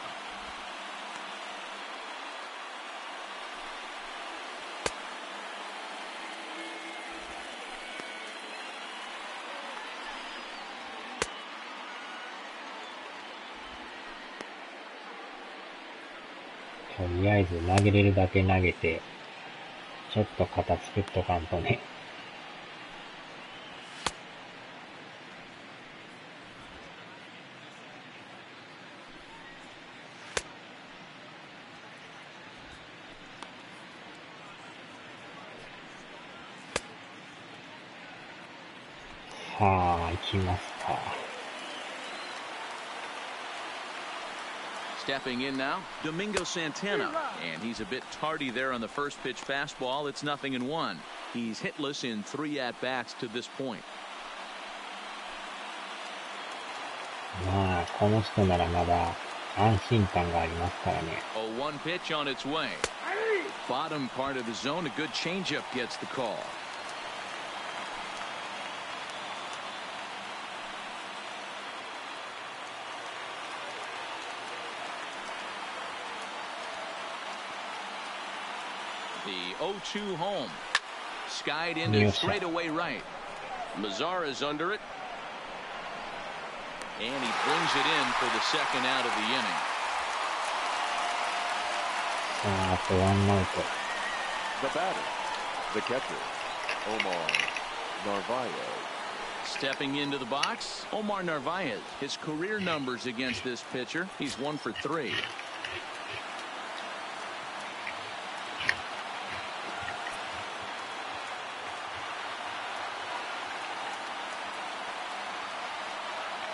とりあえず投げれるだけ投げて、ちょっと肩作っとかんとね。さあ、行きますか。Stepping in now, Domingo Santana, and he's a bit tardy there on the first pitch fastball. It's 0-1. He's hitless in 3 at-bats to this point. まあ、この人ならまだ安心感がありますからね。0-1 pitch on its way. Bottom part of the zone, a good changeup gets the call. The 0-2 home. Skied into straightaway right. Mazara's under it. And he brings it in for the second out of the inning. あとワンアウト。 The batter, the catcher, Omar Narvaez. Stepping into the box, Omar Narvaez. His career numbers against this pitcher, he's 1 for 3.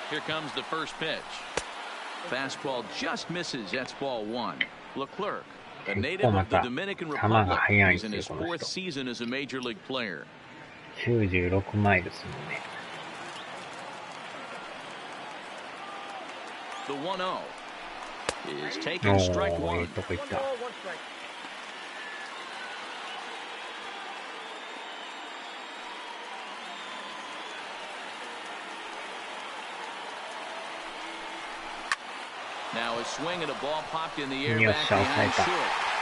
Here comes the first pitch. Fastball just misses. That's ball 1. Leclerc, a native of the Dominican Republic, he's in his 4th season as a major league player. 96マイルですもんね。The 1-0 is taking strike 1. いいとこ行った。Now a swing and a ball popped in the air back behind short.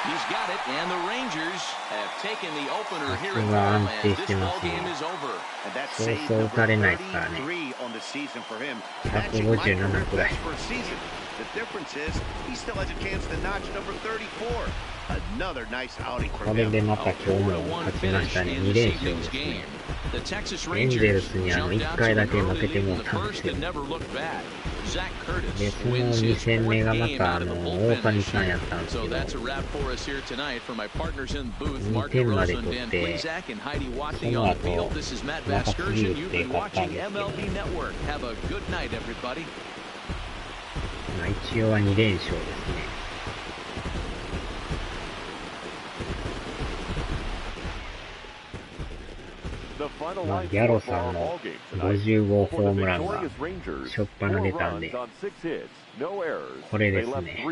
He's got it, and the Rangers have taken the opener here at home, and this ball game is over. And that's save number 33 on the season for him. Matching my career best for a season. The difference is he still has a chance to notch number 34. Another nice outing for him. これでまた今日も勝ちましたね。2連勝ですね。エンゼルスに1回だけ負けてもうたんですよ。で、その2戦目がまた大谷さんやったんですけど、2点まで取って、その後、中継ぎ打って勝ったんですけど、まあ一応は2連勝ですね。まあ、ギャロさんの50号ホームランが初っ端出たんで、これですね。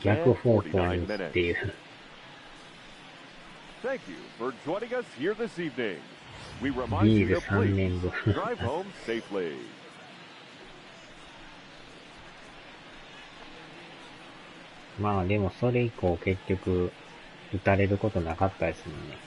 逆方向に打つっていう。ビール3年分。まあでもそれ以降結局、打たれることなかったですもんね。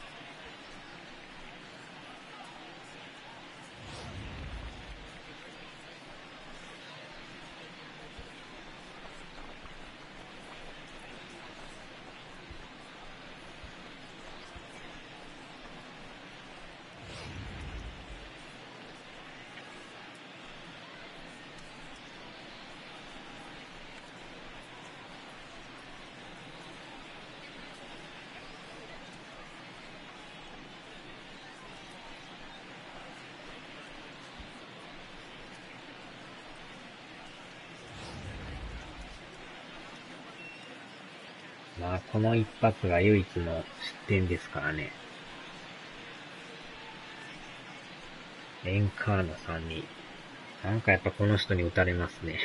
まあ、この一発が唯一の失点ですからね。エンカーナさんに、なんかやっぱこの人に打たれますね。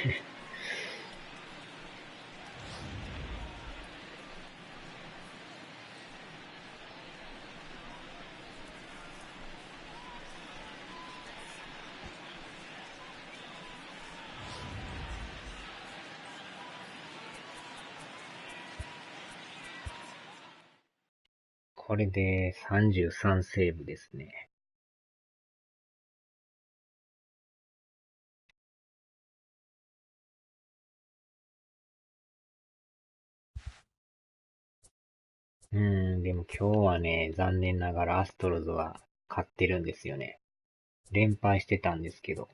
これで33セーブですね。でも今日はね、残念ながらアストロズは勝ってるんですよね。連敗してたんですけど。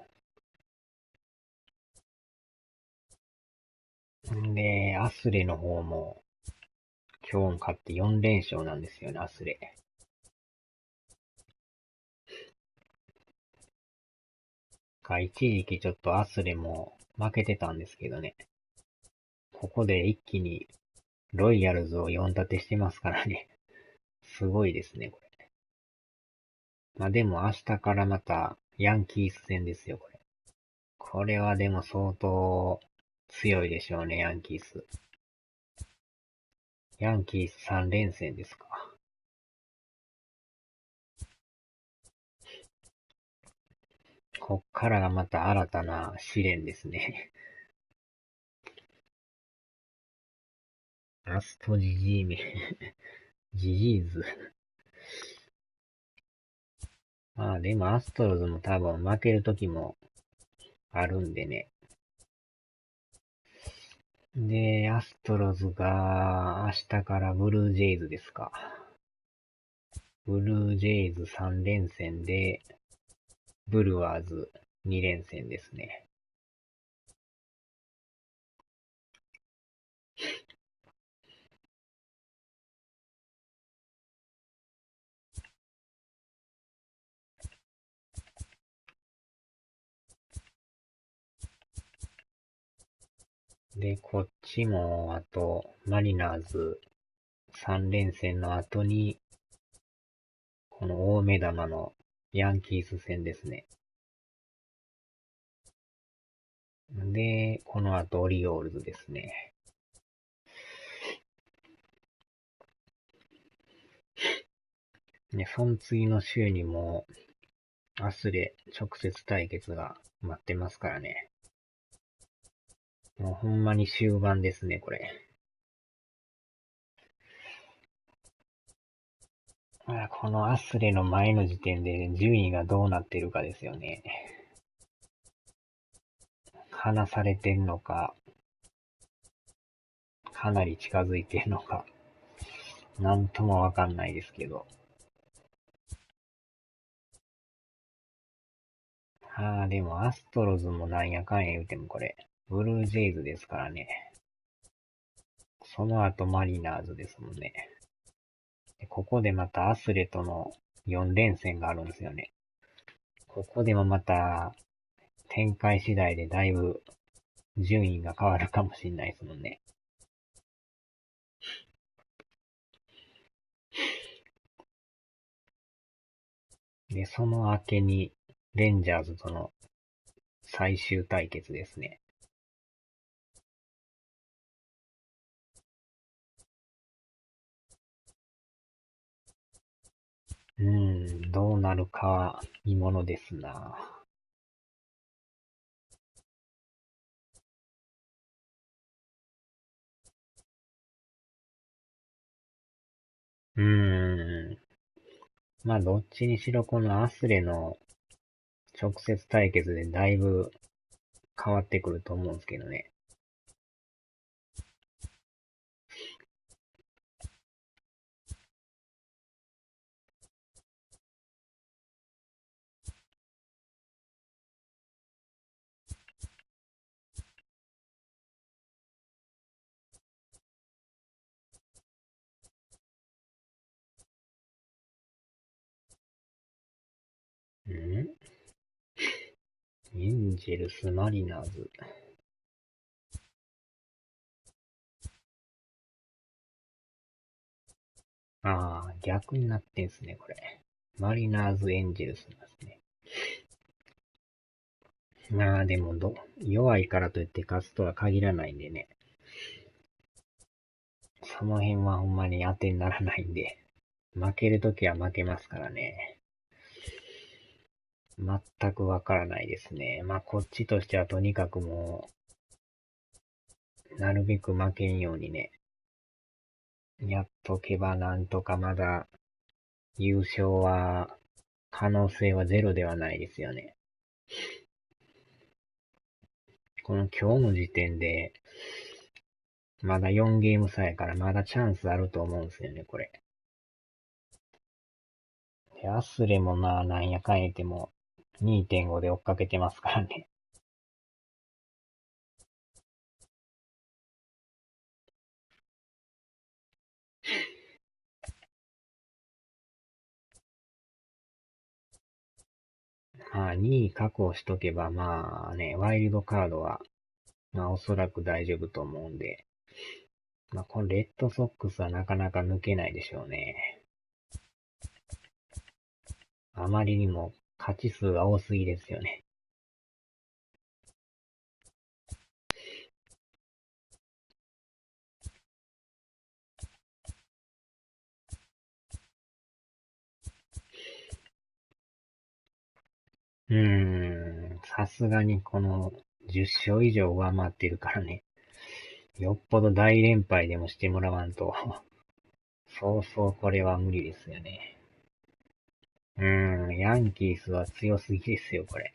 で、アスレの方も今日も勝って4連勝なんですよね、アスレ。一時期ちょっとアスレも負けてたんですけどね。ここで一気にロイヤルズを4立てしてますからね。すごいですね、これ。まあでも明日からまたヤンキース戦ですよ、これ。これはでも相当強いでしょうね、ヤンキース。ヤンキース3連戦ですか。こっからがまた新たな試練ですね。アストジジーメ、ジジーズ。まあでもアストロズも多分負ける時もあるんでね。で、アストロズが明日からブルージェイズですか。ブルージェイズ3連戦で、ブルワーズ2連戦ですね。で、こっちも、あと、マリナーズ3連戦の後に、この大目玉のヤンキース戦ですね。で、この後オリオールズですね。で、その次の週にも、アスレ直接対決が待ってますからね。もうほんまに終盤ですね、これ。このアスレの前の時点で順位がどうなってるかですよね。離されてんのか、かなり近づいてんのか、なんともわかんないですけど。でもアストロズもなんやかんや言うてもこれ、ブルージェイズですからね。その後マリナーズですもんね。でここでまたアスレとの4連戦があるんですよね。ここでもまた展開次第でだいぶ順位が変わるかもしれないですもんね。で、その明けにレンジャーズとの最終対決ですね。どうなるかは見ものですな。まあどっちにしろこのアスレの直接対決でだいぶ変わってくると思うんですけどね。エンジェルス、マリナーズ。ああ、逆になってんすね、これ。マリナーズエンジェルスなんですね。まあでも弱いからといって勝つとは限らないんでね。その辺はほんまに当てにならないんで。負けるときは負けますからね。全くわからないですね。まあこっちとしてはとにかくもう、なるべく負けんようにね、やっとけばなんとかまだ優勝は、可能性はゼロではないですよね。この今日の時点で、まだ4ゲーム差やからまだチャンスあると思うんですよね、これ。でアスレもなんやかん言っても 2.5 で追っかけてますからね。まあ2位確保しとけばまあね、ワイルドカードはまあおそらく大丈夫と思うんで、まあこのレッドソックスはなかなか抜けないでしょうね。あまりにも勝ち数が多すぎですよね。さすがにこの10勝以上上回ってるからね。よっぽど大連敗でもしてもらわんと、そうそうこれは無理ですよね。ヤンキースは強すぎですよ、これ。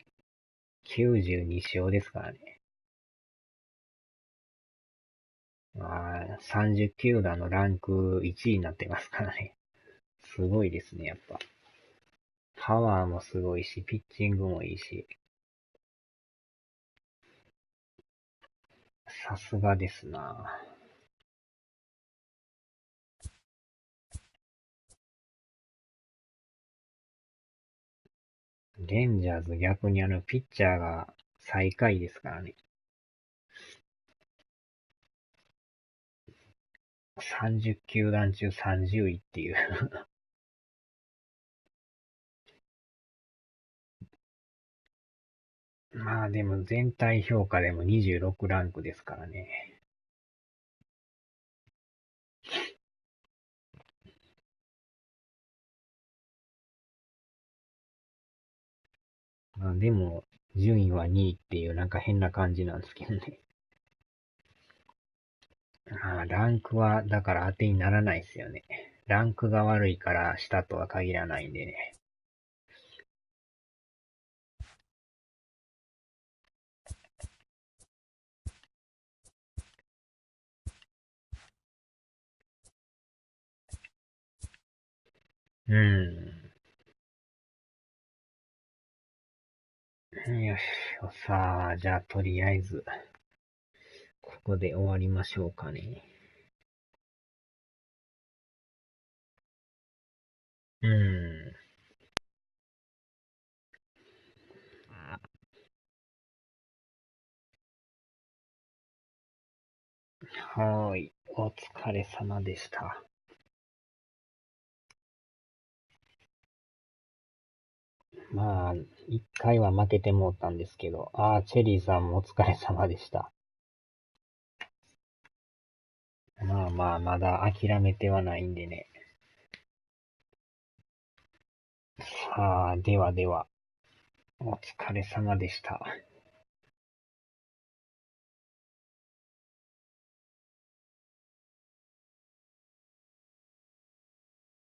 92勝ですからね。30球団のランク1位になってますからね。すごいですね、やっぱ。パワーもすごいし、ピッチングもいいし。さすがですな。レンジャーズ逆にピッチャーが最下位ですからね。30球団中30位っていうまあでも全体評価でも26ランクですからね。まあでも、順位は2位っていうなんか変な感じなんですけどね。まあランクはだから当てにならないですよね。ランクが悪いから下とは限らないんでね。よし。さあ、じゃあとりあえず、ここで終わりましょうかね。はーい。お疲れ様でした。まあ、一回は負けてもうたんですけど、チェリーさんもお疲れ様でした。まあまあ、まだ諦めてはないんでね。さあ、ではでは、お疲れ様でした。